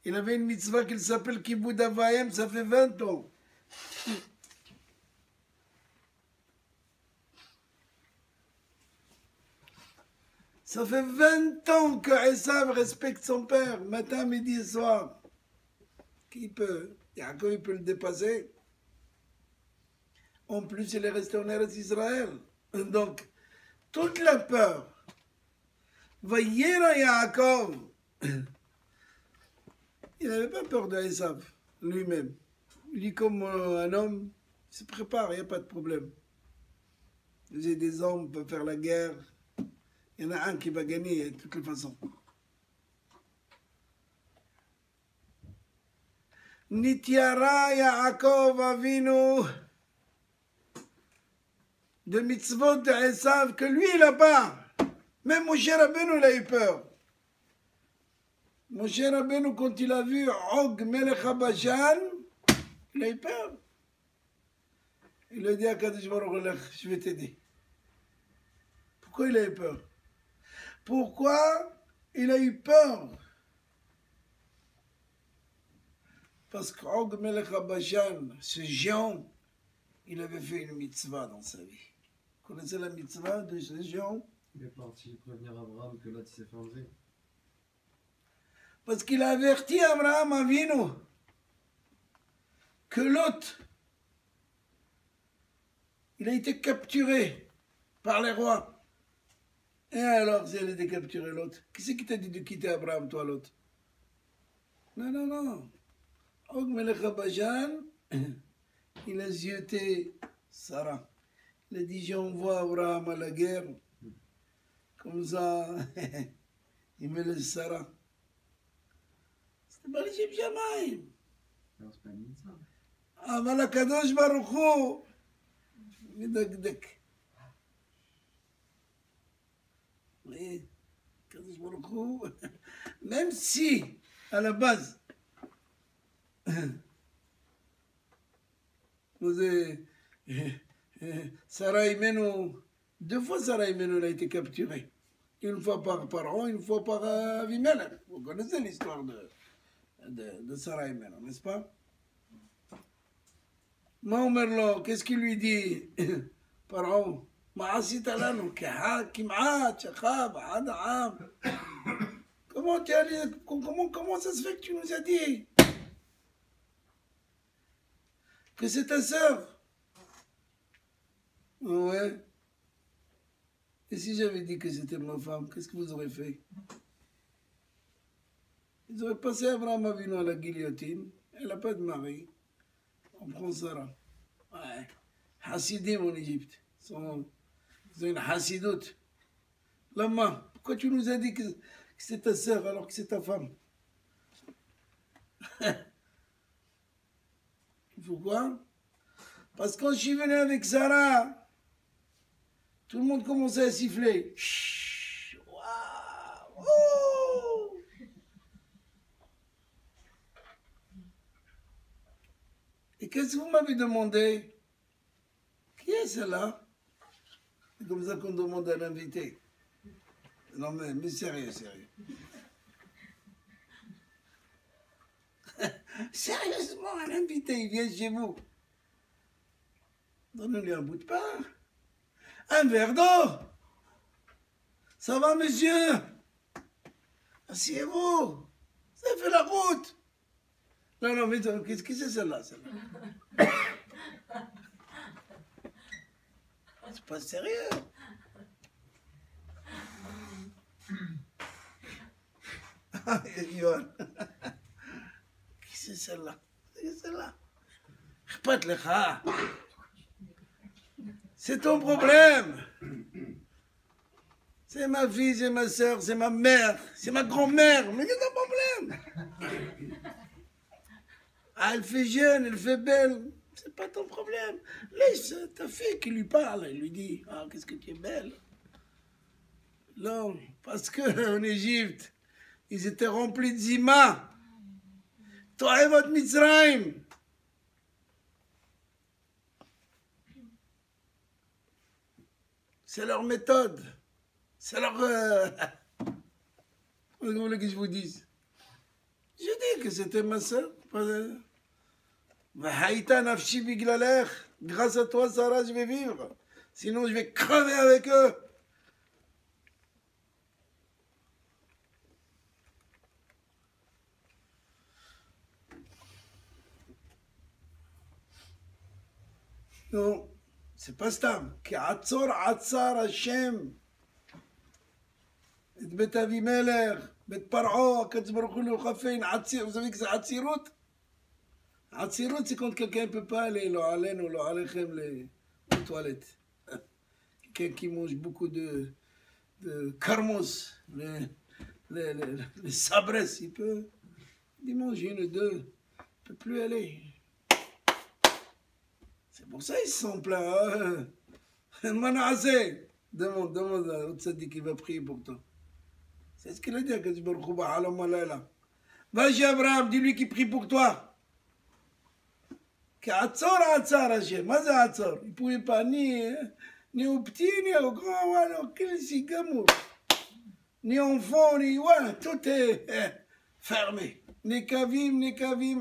Il avait une mitzvah qui s'appelle Kibboud Avayim, ça fait 20 ans. Ça fait 20 ans que Esav respecte son père, matin, midi et soir. Qui peut? Yaakov, il peut le dépasser. En plus, il est resté en Eretz Israël. Donc, toute la peur. Vayera Yaakov. Il n'avait pas peur de Esav, lui-même. Il dit comme un homme, il se prépare, il n'y a pas de problème. J'ai des hommes, peuvent faire la guerre. Il y en a un qui va gagner de toutes les façons. Nitiara Yaakov Avinu. De mitzvot de Esav que lui, il n'a pas. Même Moshe Rabbeinu, il a eu peur. Moshe Rabbeinu, quand il a vu Og Melech HaBashan, il a eu peur. Il a dit à Kadosh Baruch Hu, je vais t'aider. Pourquoi il a eu peur? Pourquoi il a eu peur? Parce qu'Og Melech HaBashan, ce géant, il avait fait une mitzvah dans sa vie. Vous connaissez la mitzvah de ce géant? Il est parti prévenir Abraham que là, il s'est fait enlever. Parce qu'il a averti Abraham Avinu que Lot, il a été capturé par les rois. Et alors, si elle a été capturée, Lot, qui c'est qui t'a dit de quitter Abraham, toi, Lot? Non, non, non. Og Melech HaBashan, il a zioté Sarah. Il a dit, j'envoie Abraham à la guerre. Comme ça, il me laisse Sarah. C'était pas l'Égyptien même. Non, c'est pas une mitzvah. אבל הקדוש ברוך הוא מדקדק. הקדוש ברוך הוא, même si, à la base, vous avez, Sarah Imenu, 2 fois Sarah Imenu a été capturée. Une fois par Pharaon, une fois par Avimelech. Vous connaissez l'histoire de Sarah Imenu, n'est-ce pas? Maomerlo, qu'est-ce qu'il lui dit? Pharaon, Ma'asita lanu, kim'at, shachab, ad'am. Comment ça se fait que tu nous as dit que c'est ta sœur? Ouais. Et si j'avais dit que c'était ma femme, qu'est-ce que vous aurez fait? Ils auraient passé Abraham Avinu à la guillotine. Elle n'a pas de mari. On prend Sarah. Ouais. Hassidim en Égypte. Ils ont une hassidoute. Lama, pourquoi tu nous as dit que c'est ta sœur alors que c'est ta femme? Pourquoi? Parce que quand je suis venu avec Sarah, Tout le monde commençait à siffler. Chut, waouh, oh. Et qu'est-ce que vous m'avez demandé? Qui est celle-là? C'est comme ça qu'on demande à l'invité. Non mais sérieux, sérieux. Sérieusement, un invité, il vient chez vous. Donnez-lui un bout de pain. Un verre d'eau. Ça va, monsieur? Asseyez-vous. Ça fait la route. Non, non, mais qu'est-ce que c'est celle-là, C'est pas sérieux. Ah, Yohan. Qui c'est celle-là? C'est celle-là. C'est ton problème. C'est ma fille, c'est ma soeur, c'est ma mère, c'est ma grand-mère. Mais c'est ton problème. Ah, elle fait jeune, elle fait belle. C'est pas ton problème. Laisse ta fille qui lui parle. Elle lui dit, ah, qu'est-ce que tu es belle. Non, parce qu'en Égypte, ils étaient remplis de zima. Toi et votre Mitzrayim. C'est leur méthode. C'est leur... Qu'est-ce que vous voulez que je vous dise? Je dis que c'était ma soeur. Grâce à toi, Sarah, je vais vivre. Sinon, je vais crever avec eux. Non, c'est pas stam. Ki atzor atzar Hashem. Et Bet Avimelech, Bet Paro, Akadosh Baruch Hu lui a fait une atzir. Vous savez que c'est atzirut? Atzirut, c'est quand quelqu'un ne peut pas aller, lo alen ou lo alechem, les toilettes. Quelqu'un qui mange beaucoup de karmos, les sabres, il peut. Il mange une ou deux, il ne peut plus aller. C'est pour ça qu'ils se sont plaints. Manassé, demande au tzaddik qui va prier pour toi. C'est ce qu'il a dit à Kadosh Baruch Hu ba'alam alayla. Vas-y Abraham, dis-lui qu'il prie pour toi. Qu'atzor atzar Hashem. Mais c'est atzor. Il ne pouvait pas ni au petit, ni au grand, voilà, quel sigamour. Ni enfant, ni voilà, tout est fermé. Ni kavim,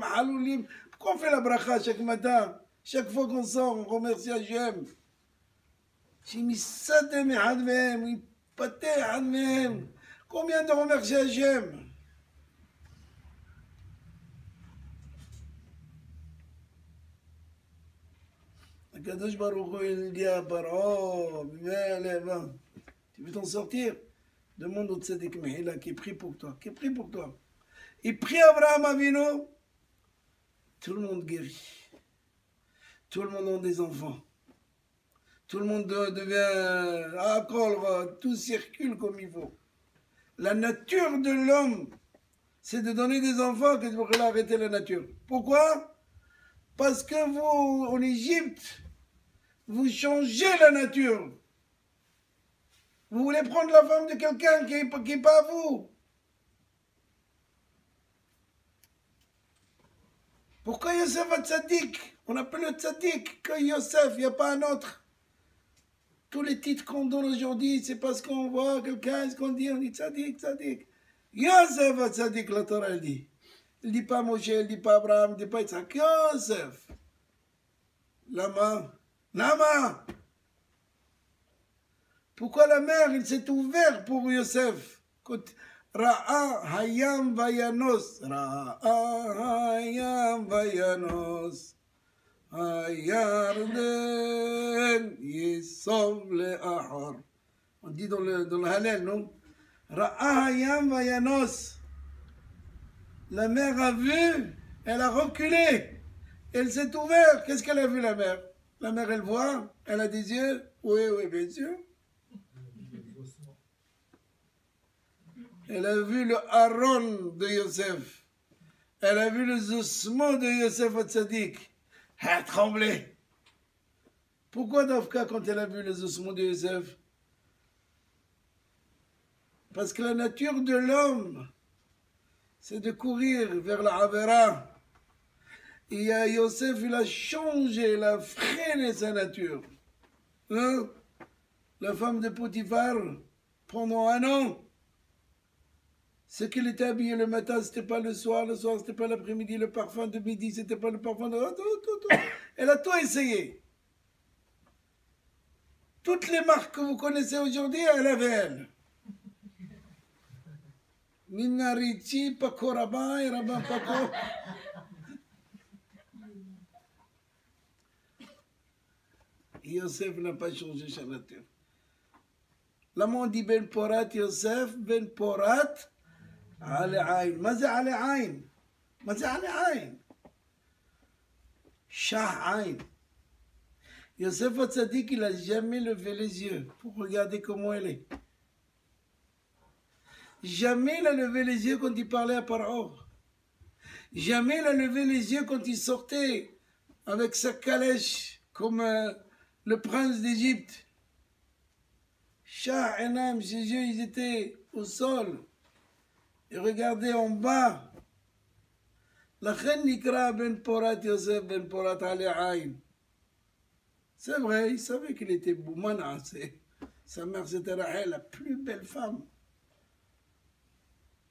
haloulim. Pourquoi on fait la bracha chaque matin? Chaque fois qu'on sort, on remercie Hashem. J'ai mis ça de mes hadmem, oui, pâté hadmem. Combien de remercier Hashem? Akadosh Baruch Hu, il dit à Paro, tu veux t'en sortir? Demande au tzaddik Mehila qui prie pour toi. Qui prie pour toi? Il prie Abraham Avinu. Tout le monde guérit. Tout le monde a des enfants. Tout le monde devient accord, tout circule comme il faut. La nature de l'homme, c'est de donner des enfants que pour arrêter la nature. Pourquoi? Parce que vous, en Égypte, vous changez la nature. Vous voulez prendre la femme de quelqu'un qui n'est pas à vous. Pourquoi Yosef a tzaddik? On appelle le tzaddik que Yosef, il n'y a pas un autre. Tous les titres qu'on donne aujourd'hui, c'est parce qu'on voit quelqu'un, ce qu'on dit, on dit tzaddik, tzaddik. Yosef a tzaddik, la Torah, elle dit. Elle ne dit pas Moshe, elle ne dit pas Abraham, elle ne dit pas Isaac. Yosef. Lama. Pourquoi la mer, il s'est ouvert pour Yosef? Ra'a hayam vayanos. Ra'a hayam vayanos. Hayarden yisov le'ahor. On dit dans le Hallel, non? Ra'a hayam vayanos. La mer a vu, elle a reculé. Elle s'est ouverte. Qu'est-ce qu'elle a vu, la mer? La mer, elle voit, elle a des yeux. Oui, bien sûr. Elle a vu le haron de Yosef. Elle a vu le ossements de Yosef Hatzadik. Elle a tremblé. Pourquoi Dafka, quand elle a vu les ossements de Yosef? Parce que la nature de l'homme, c'est de courir vers la Avera. Et Yosef, il a changé, il a freiné sa nature. Hein? La femme de Potiphar, pendant 1 an, ce qu'il était habillé le matin, c'était pas le soir c'était pas l'après-midi, le parfum de midi, c'était pas le parfum de... Tout. Elle a tout essayé. Toutes les marques que vous connaissez aujourd'hui, elle avait elle. Minarici, Paco Rabbin et Rabbin Paco. Yosef n'a pas changé sa nature. L'amant dit Ben Porat Yosef, Ben Porat على عين. ماذا على عين؟ ماذا على عين؟ شاه عين. Yosef Hatzadik, il n'a jamais levé les yeux pour regarder comment elle est. Jamais il a levé les yeux quand il parlait à Paro. Jamais il a levé les yeux quand il sortait avec sa calèche comme le prince d'Égypte. Shah Enam, ses yeux, ils étaient au sol. Et regardez en bas. La reine Nikra Ben Porat Yosef Ben Porat Ali Aïn. C'est vrai, il savait qu'il était Boumana. Sa mère, c'était Rahel, la plus belle femme.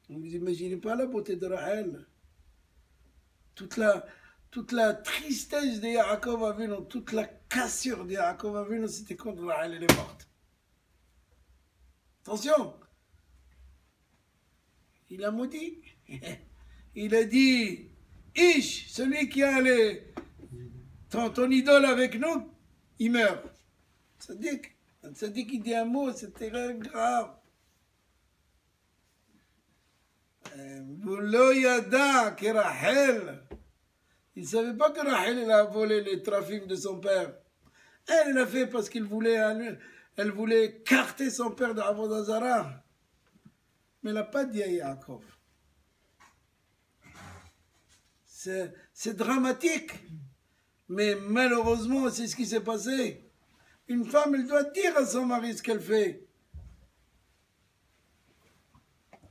Vous n'imaginez pas la beauté de Rahel. Toute la tristesse de Yaakov Avinu, toute la cassure de Yaakov Avinu, c'était quand Rahel elle est morte. Attention! Il a maudit. Il a dit, Ish, celui qui a ton idole avec nous, il meurt. Tzadik il dit un mot, c'est très grave. Voulo yada que Rachel. Il ne savait pas que Rachel elle a volé les trafics de son père. Elle l'a fait parce elle voulait écarter son père de Avodazara. Mais elle n'a pas dit à Yaakov. C'est dramatique. Mais malheureusement, c'est ce qui s'est passé. Une femme, elle doit dire à son mari ce qu'elle fait.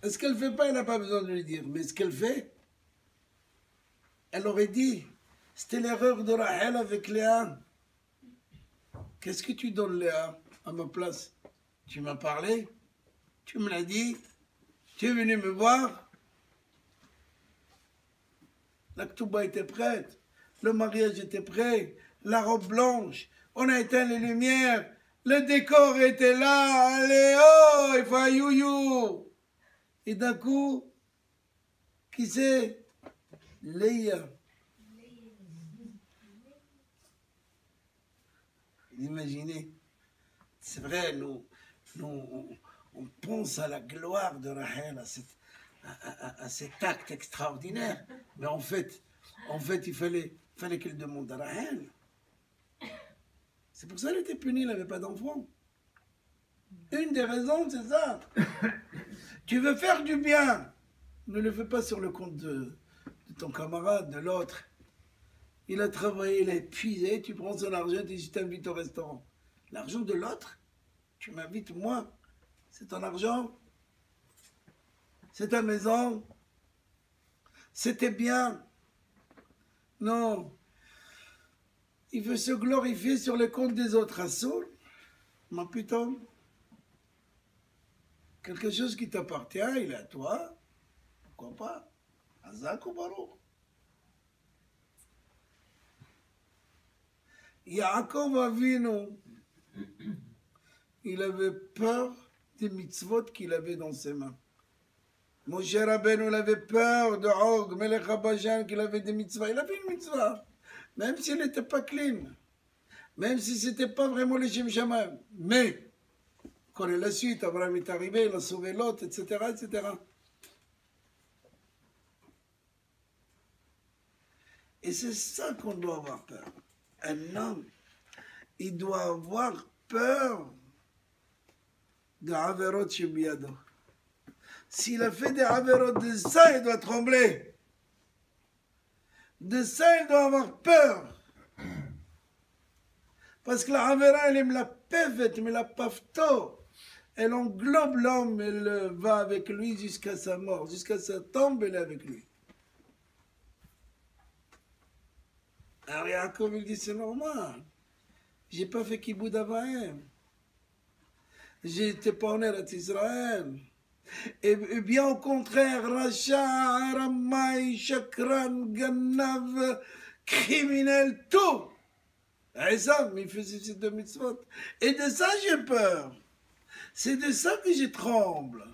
Ce qu'elle ne fait pas, elle n'a pas besoin de lui dire. Mais ce qu'elle fait, elle aurait dit. C'était l'erreur de Rachel avec Léa. Qu'est-ce que tu donnes, Léa, à ma place? Tu m'as parlé? Tu me l'as dit? Tu es venu me voir? La ktouba était prête. Le mariage était prêt. La robe blanche. On a éteint les lumières. Le décor était là. Allez, oh, il faut un you-you. Et d'un coup, qui c'est? Léa. Imaginez. C'est vrai, nous on pense à la gloire de Rachel, à cet acte extraordinaire. Mais en fait il fallait qu'elle demande à Rachel. C'est pour ça qu'elle était punie, elle n'avait pas d'enfant. Une des raisons, c'est ça. Tu veux faire du bien, ne le fais pas sur le compte de ton camarade, de l'autre. Il a travaillé, il a épuisé, tu prends son argent et tu t'invites au restaurant. L'argent de l'autre, tu m'invites moi. C'est ton argent, c'est ta maison, c'était bien. Non, il veut se glorifier sur le compte des autres. Assoul, ma putain, quelque chose qui t'appartient, il est à toi, pourquoi pas? Azak ou Baruch. Yaakov Avinu, il avait peur des mitzvot qu'il avait dans ses mains. Moshe Rabbeinu, il avait peur de Og, Melech HaBashan, qu'il avait des mitzvahs. Il avait une mitzvah, même s'il n'était pas clean, même si ce n'était pas vraiment le Shem Shamayim. Mais, quand la suite, Abraham est arrivé, il a sauvé Lot, etc., etc. Et c'est ça qu'on doit avoir peur. Un homme, il doit avoir peur de Averot Shebiyado. S'il a fait des Averot, de ça, il doit trembler. De ça, il doit avoir peur. Parce que la Avera, elle aime la pevet, mais la pafto. Elle englobe l'homme, elle va avec lui jusqu'à sa mort, jusqu'à sa tombe, elle est avec lui. Alors Yaakov, il dit, c'est normal. J'ai pas fait kiboud avaim. J'étais pas en Eretz Israël. Et bien au contraire, Racha, Aramai, Chakran, Ganav, criminel, tout. Esav, il faisait ces 2 mitzvot. Et de ça, j'ai peur. C'est de ça que je tremble.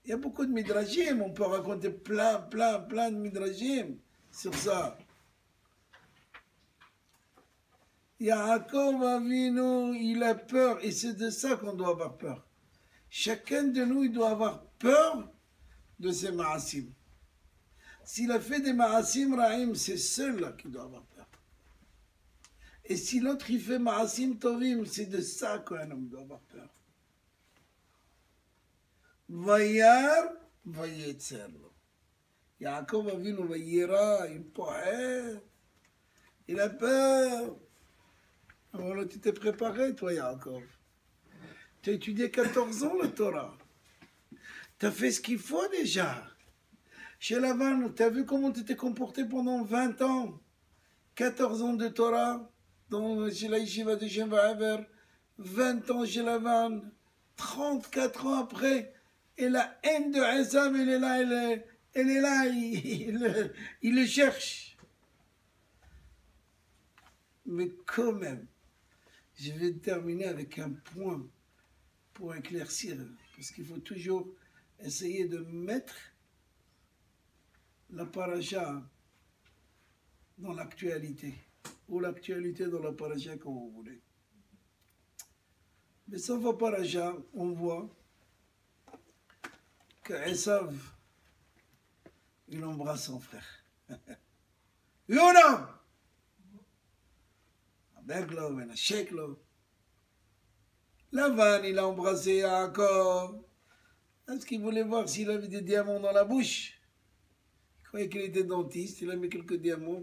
Il y a beaucoup de midrashim, on peut raconter plein de midrashim sur ça. Yaakov Avinu, il a peur, et c'est de ça qu'on doit avoir peur. Chacun de nous, il doit avoir peur de ses ma'asim. S'il a fait des ma'asim ra'im, c'est celui-là qui doit avoir peur. Et si l'autre, il fait ma'asim tovim, c'est de ça qu'un homme doit avoir peur. Vayar, vayetzer lo. Yaakov Avinu, vayira, il poète. Il a peur. Alors là, tu t'es préparé, toi, Yaakov. Tu as étudié 14 ans, le Torah. Tu as fait ce qu'il faut déjà. Chez Lavan, tu as vu comment tu t'es comporté pendant 20 ans. 14 ans de Torah, chez la Yeshiva de Shem Va'aver. 20 ans chez Lavan. 34 ans après. Et la haine de Esav, elle est là, il le cherche. Mais quand même, je vais terminer avec un point pour éclaircir, parce qu'il faut toujours essayer de mettre la paracha dans l'actualité, ou l'actualité dans la paracha comme vous voulez. Mais sans la paracha, on voit que Esav, il embrasse son frère. Yona! Beglo, Sheklo. Lavan, il a embrassé Yaakov. Est-ce qu'il voulait voir s'il avait des diamants dans la bouche? Il croyait qu'il était dentiste, il a mis quelques diamants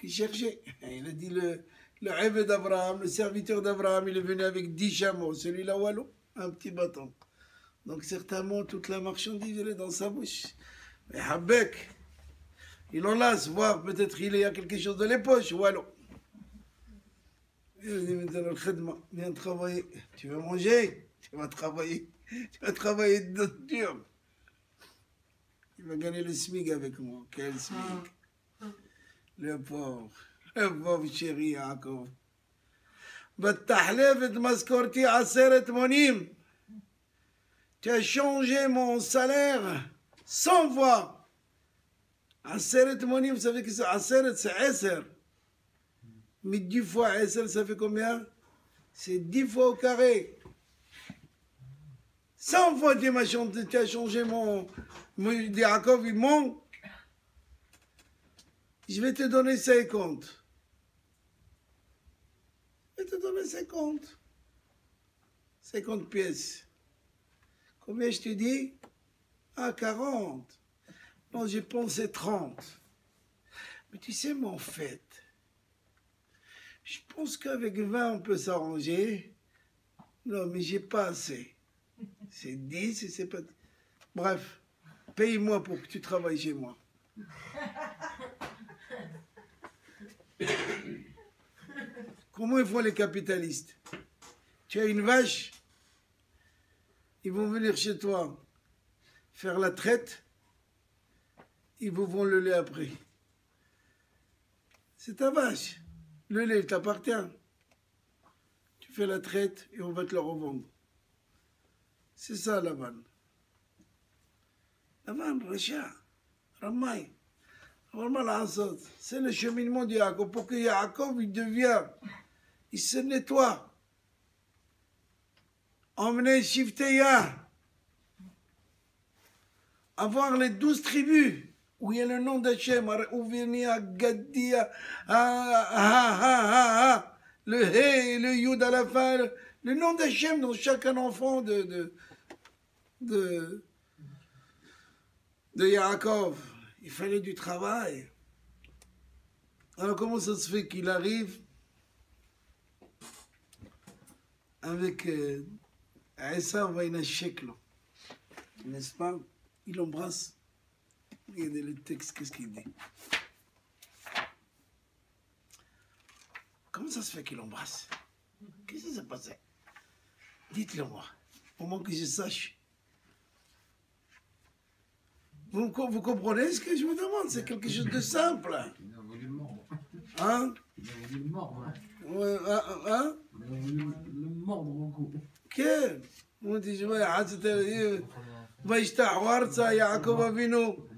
qu'il cherchait. Il a dit le rêve d'Abraham, le serviteur d'Abraham, il est venu avec 10 chameaux. Celui-là, Wallo, un petit bâton. Donc certainement, toute la marchandise, elle est dans sa bouche. Mais Habek, il en laisse voir, peut-être il y a quelque chose dans les poches, Wallo. Il dit maintenant le khidma, viens travailler. Tu veux manger? Tu vas travailler. Tu vas travailler dur. Il va gagner le SMIC avec moi. Quel SMIC? Le pauvre chéri Yaakov. بالتحليف تمسكرتي 10 مونيم. Tu as changé mon salaire 100 fois. 10 مونيم, vous savez que c'est 10, c'est 10. Mais 10 fois 10, ça fait combien? C'est 10 fois au carré. 100 fois tu as changé mon Yaakov, il manque. Je vais te donner 50. Je vais te donner 50. 50 pièces. Combien je te dis? Ah, 40. Non, j'ai pensé 30. Mais tu sais, mon fait, je pense qu'avec 20, on peut s'arranger. Non, mais j'ai pas assez. C'est 10 et c'est pas... Bref, paye-moi pour que tu travailles chez moi. Comment ils font les capitalistes? Tu as une vache, ils vont venir chez toi faire la traite, ils vous vont le lait après. C'est ta vache. Le lait t'appartient. Tu fais la traite et on va te le revendre. C'est ça la vanne. La vanne, Racha, Ramay. C'est le cheminement de Yaakov. Pour que Yaakov il se nettoie. Emmener Shifteya. Avoir les 12 tribus. Où il y a le nom d'Hachem, où vient Gaddia, le He, le Yud à la fin, le nom d'Hachem dans chacun enfant de Yaakov. Il fallait du travail. Alors comment ça se fait qu'il arrive avec Esav Vainasheklo, n'est-ce pas? Il l'embrasse. Regardez le texte, qu'est-ce qu'il dit? Comment ça se fait qu'il l'embrasse? Qu'est-ce qui s'est passé? Dites-le moi, au moins que je sache. Vous comprenez ce que je vous demande? C'est quelque chose de simple. Il a voulu le mordre. Hein? Il a voulu le mordre. Hein. Ouais, hein? Il a voulu le mordre au cou. كيف؟ وانت شوية حاسة ويشتاح ورثة يعقوب أبينو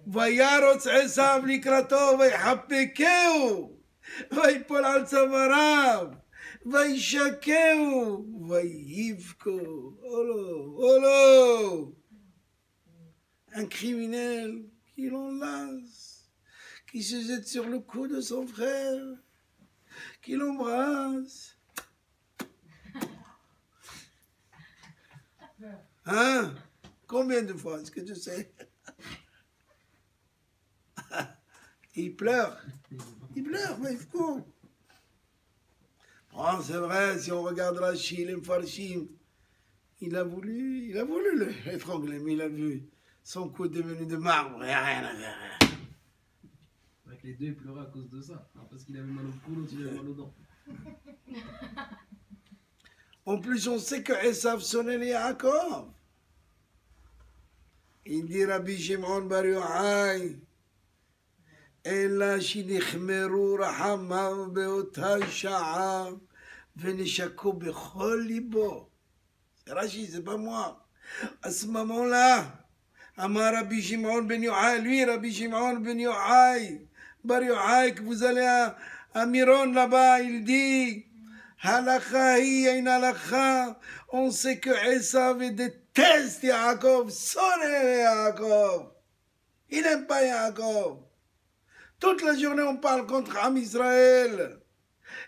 וירוץ עשיו לקראתו ויחבקהו ויפול על צוואריו וישקהו ויבכו. Oh là, un criminel qui l'enlace, qui se jette sur le cou de son frère, qui l'embrasse. Hein? Combien de fois? Est-ce que tu sais? Il pleure. Il pleure, mais il faut. Oh, c'est vrai, si on regarde Rachid, Farshim, il a voulu l'étrangler, mais il a vu son cou devenu de marbre. Il n'y a rien à faire. C'est vrai que les deux ils pleuraient à cause de ça. Non, parce qu'il avait mal au cou, l'autre il avait mal aux dents. En plus, on sait que Esav sonnait les Yaakov. Il dit Rabbi Shimon bar Yochai, אלא שנחמרו רחמיו באותה שעה ונשקו בכל ליבו. C'est Rachid, c'est pas moi. À ce moment-là, Amar Rabbi Shimon ben Yochai, lui, Rabbi Shimon ben Yochai, bar Yochai, que vous allez à Miron là-bas, il dit Halakha hi ein halakha. On sait que Esav déteste Yaakov, sonne Yaakov. Il n'aime pas Yaakov. Toute la journée, on parle contre Am Israël.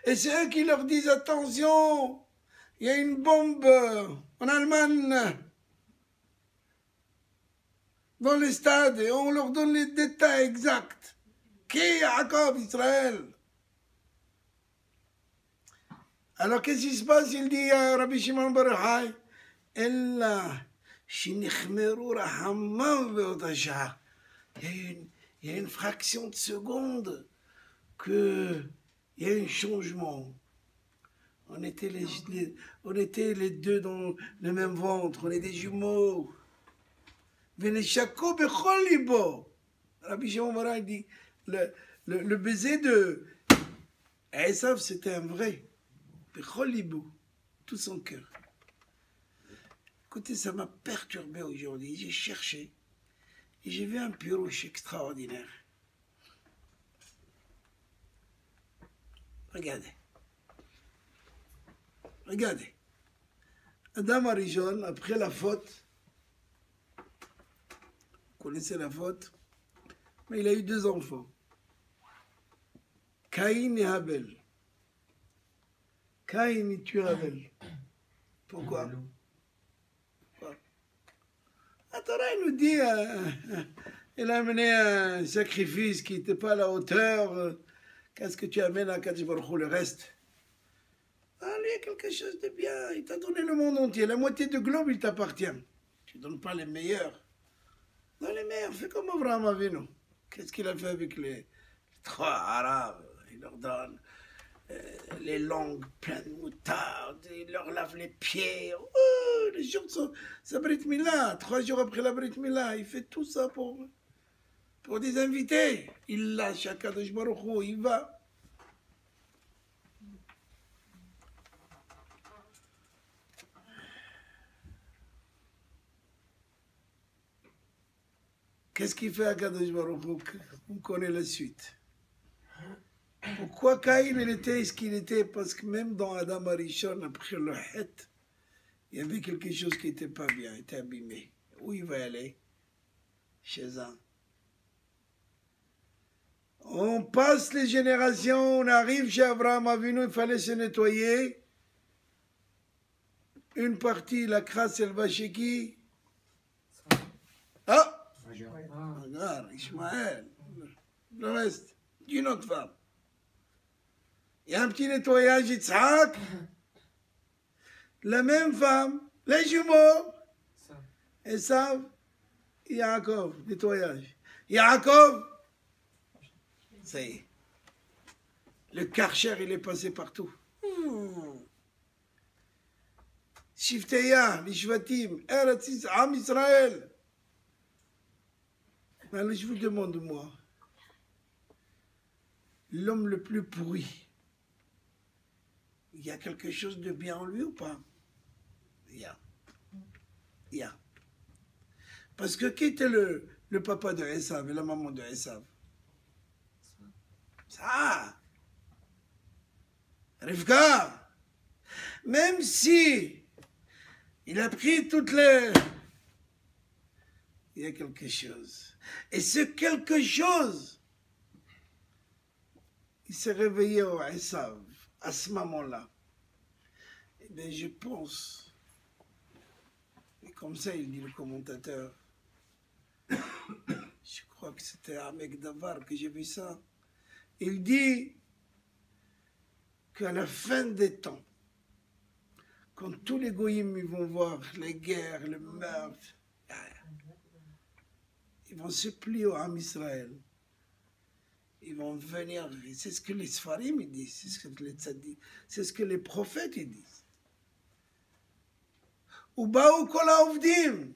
Et c'est eux qui leur disent attention, il y a une bombe en Allemagne dans les stades et on leur donne les détails exacts. Qui est Yaakov, Israël? Alors qu'est-ce qui se passe? Il dit à Rabbi Shimon bar Yochai, Ella shenichmeru rachamav be'ota sha'a. Il y a une fraction de seconde qu'il y a un changement. On était les deux dans le même ventre, on est des jumeaux. Veneshako bechol libo. Rabbi Shimon bar Yochai dit, le baiser de Esav, c'était un vrai. Bechol libo, tout son cœur. Écoutez, ça m'a perturbé aujourd'hui. J'ai cherché. Et j'ai vu un pirouche extraordinaire. Regardez. Regardez. Adam Arishon, après la faute, vous connaissez la faute, mais il a eu 2 enfants. Caïn et Abel. Caïn, il tue Abel. Pourquoi? La Torah nous dit, il a amené un sacrifice qui n'était pas à la hauteur. Qu'est-ce que tu amènes à Kadosh Baruch Hu, le reste? Allez, quelque chose de bien. Il t'a donné le monde entier. La moitié du globe, il t'appartient. Tu ne donnes pas les meilleurs. Donne les meilleurs. Fais comme Abraham Avinu. Qu'est-ce qu'il a fait avec les 3 Arabes? Il leur donne les langues pleines de moutarde, il leur lave les pieds. Oh, les jours de sa Brit Mila, 3 jours après la Brit Mila, il fait tout ça pour des invités. Il lâche à Kadosh Baruch Hu, il va. Qu'est-ce qu'il fait à Kadosh Baruch Hu? On connaît la suite. Pourquoi Caïn il était ce qu'il était? Parce que même dans Adam Arishon, après le het, il y avait quelque chose qui n'était pas bien, était abîmé. Où il va aller? Chez un. On passe les générations, on arrive chez Abraham Avinu, il fallait se nettoyer. Une partie, la crasse, elle va chez qui? Ah! Regarde, Ishmaël. le reste, d'une autre femme. Il y a un petit nettoyage, Yitzhak, la même femme, les jumeaux, Esav, Yaakov, nettoyage. Yaakov, ça y est. Le karcher, il est passé partout. Shifteya, les Shvatim, Eretz, Am Israël. Alors je vous demande, moi, l'homme le plus pourri, il y a quelque chose de bien en lui ou pas? Il y a. Parce que qui était le papa de Esav et la maman de Esav? Ça, Rivka. Même si il a pris toutes les... Il y a quelque chose. Et ce quelque chose, il s'est réveillé au Esav, à ce moment-là. Eh bien, je pense, et comme ça il dit le commentateur, je crois que c'était Ahmed Davar que j'ai vu ça, il dit qu'à la fin des temps, quand tous les goïms ils vont voir les guerres, le meurtre, ils vont se plier au Am Israël. Ils vont venir, c'est ce que les Sfarim ils disent, c'est ce que les tzaddik, c'est ce que les prophètes ils disent. ובאו כל העובדים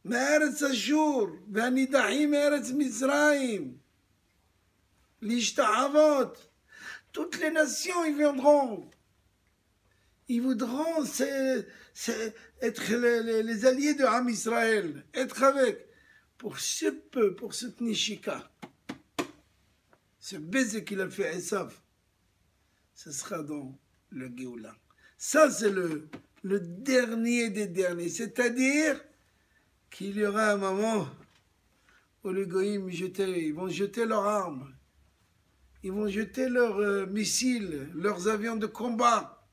מארץ אשור והנידחים מארץ מצרים להשתחוות. Toutes les nations, ils viendront. Ils voudront être les alliés de Am Israël, être avec. Pour ce peu, pour cette nishika, ce baiser qu'il a fait Esav, ce sera dans le Géoula. Ça, c'est le dernier des derniers. C'est-à-dire qu'il y aura un moment où les goïms ils vont jeter leurs armes, ils vont jeter leurs missiles, leurs avions de combat,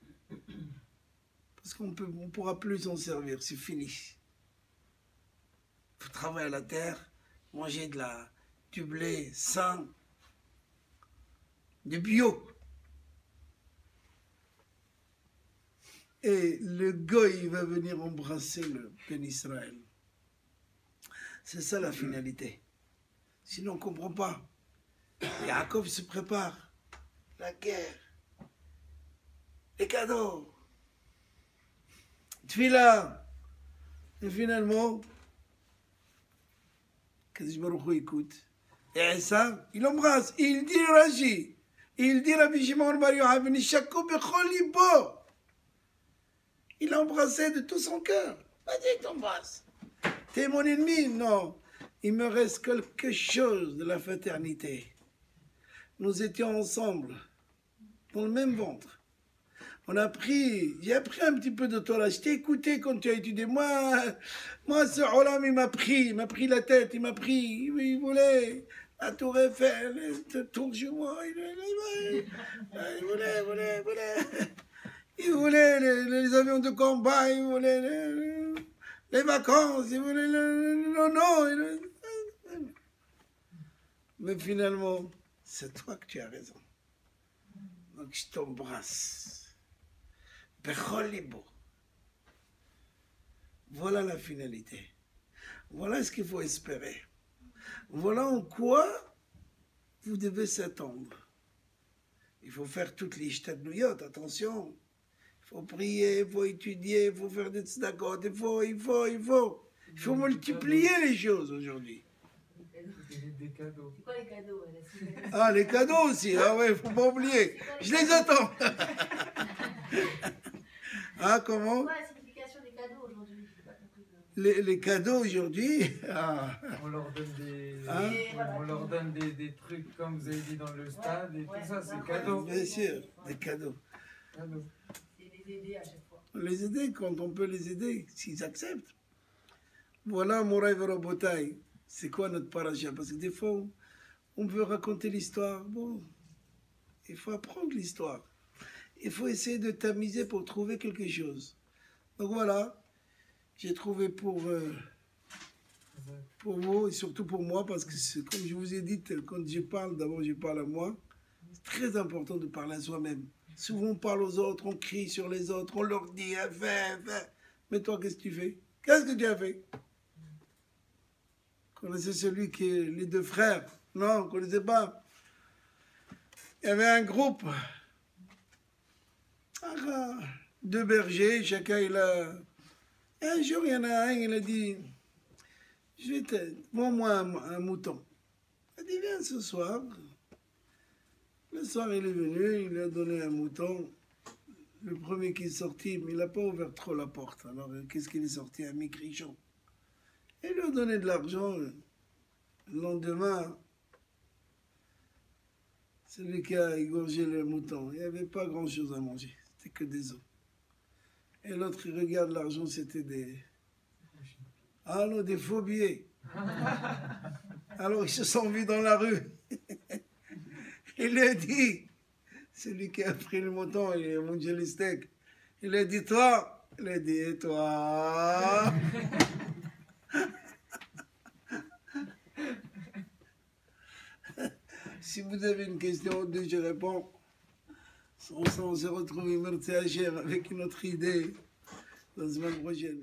parce qu'on ne pourra plus s'en servir, c'est fini. Il faut travailler à la terre, manger du blé sain, du bio. Et le goy va venir embrasser le Ben Israël. C'est ça la finalité. Sinon on ne comprend pas. Yaakov se prépare. La guerre. Les cadeaux. Tfila. Et finalement, Kadosh Baruch Hu écoute. Et ça, il embrasse. Il dit Rashi. Il dit Rabbi Shimon bar Yochai ben Shakou bechol libo. Il a embrassé de tout son cœur. Vas-y, t'embrasses. T'es mon ennemi? Non. Il me reste quelque chose de la fraternité. Nous étions ensemble, dans le même ventre. J'ai appris un petit peu de Torah. Je t'ai écouté quand tu as étudié. Moi, ce Olam, il m'a pris la tête, il voulait la tour Eiffel, le tour chez moi, il voulait les avions de combat, il voulait les vacances, il voulait non. Mais finalement, c'est toi que tu as raison. Donc je t'embrasse. Voilà la finalité. Voilà ce qu'il faut espérer. Voilà en quoi vous devez s'attendre. Il faut faire toutes les ishtadlouyot, attention. Il faut prier, il faut étudier, il faut faire des tzedakot, il faut multiplier les choses aujourd'hui. Des cadeaux. C'est quoi les cadeaux? Ah, les cadeaux aussi, ah ouais, il ne faut pas oublier. Je les attends. Ah, comment? C'est quoi la signification des cadeaux aujourd'hui? J'ai pas compris. Les cadeaux aujourd'hui, On leur donne Hein? on leur donne des trucs comme vous avez dit dans le stade et tout ça, c'est cadeau. bien sûr, des cadeaux. Cadeau. C'est les aider à chaque fois. Les aider quand on peut les aider, s'ils acceptent. Voilà, Moray Verobotai, c'est quoi notre paracha? Parce que des fois, on veut raconter l'histoire. Bon, il faut apprendre l'histoire. Il faut essayer de tamiser pour trouver quelque chose. Donc voilà, j'ai trouvé pour pour vous et surtout pour moi, parce que comme je vous ai dit, quand je parle, d'abord je parle à moi. C'est très important de parler à soi-même. Souvent on parle aux autres, on crie sur les autres, on leur dit fais. Mais toi, qu'est-ce que tu fais? Qu'est-ce que tu as fait? Vous connaissez celui qui est les deux frères? Non, vous ne connaissez pas. Il y avait un groupe. Deux bergers, chacun il a... Un jour, il y en a un, il a dit, vends-moi un mouton. Il a dit, viens ce soir. Le soir, il est venu, il lui a donné un mouton. Le premier qui est sorti, mais il n'a pas ouvert trop la porte. Alors, qu'est-ce qu'il est sorti? Un maigrichon. Il lui a donné de l'argent. Le lendemain, celui qui a égorgé le mouton, il n'y avait pas grand-chose à manger. C'était que des os. Et l'autre, il regarde l'argent, c'était des... Ah non, des faux billets. Alors, ils se sont vus dans la rue. Il a dit, celui qui a pris le mouton, il a mangé les steaks. Il a dit, toi. Il a dit, et toi? Si vous avez une question ou deux, je réponds. On se retrouve merci à avec une autre idée la semaine prochaine.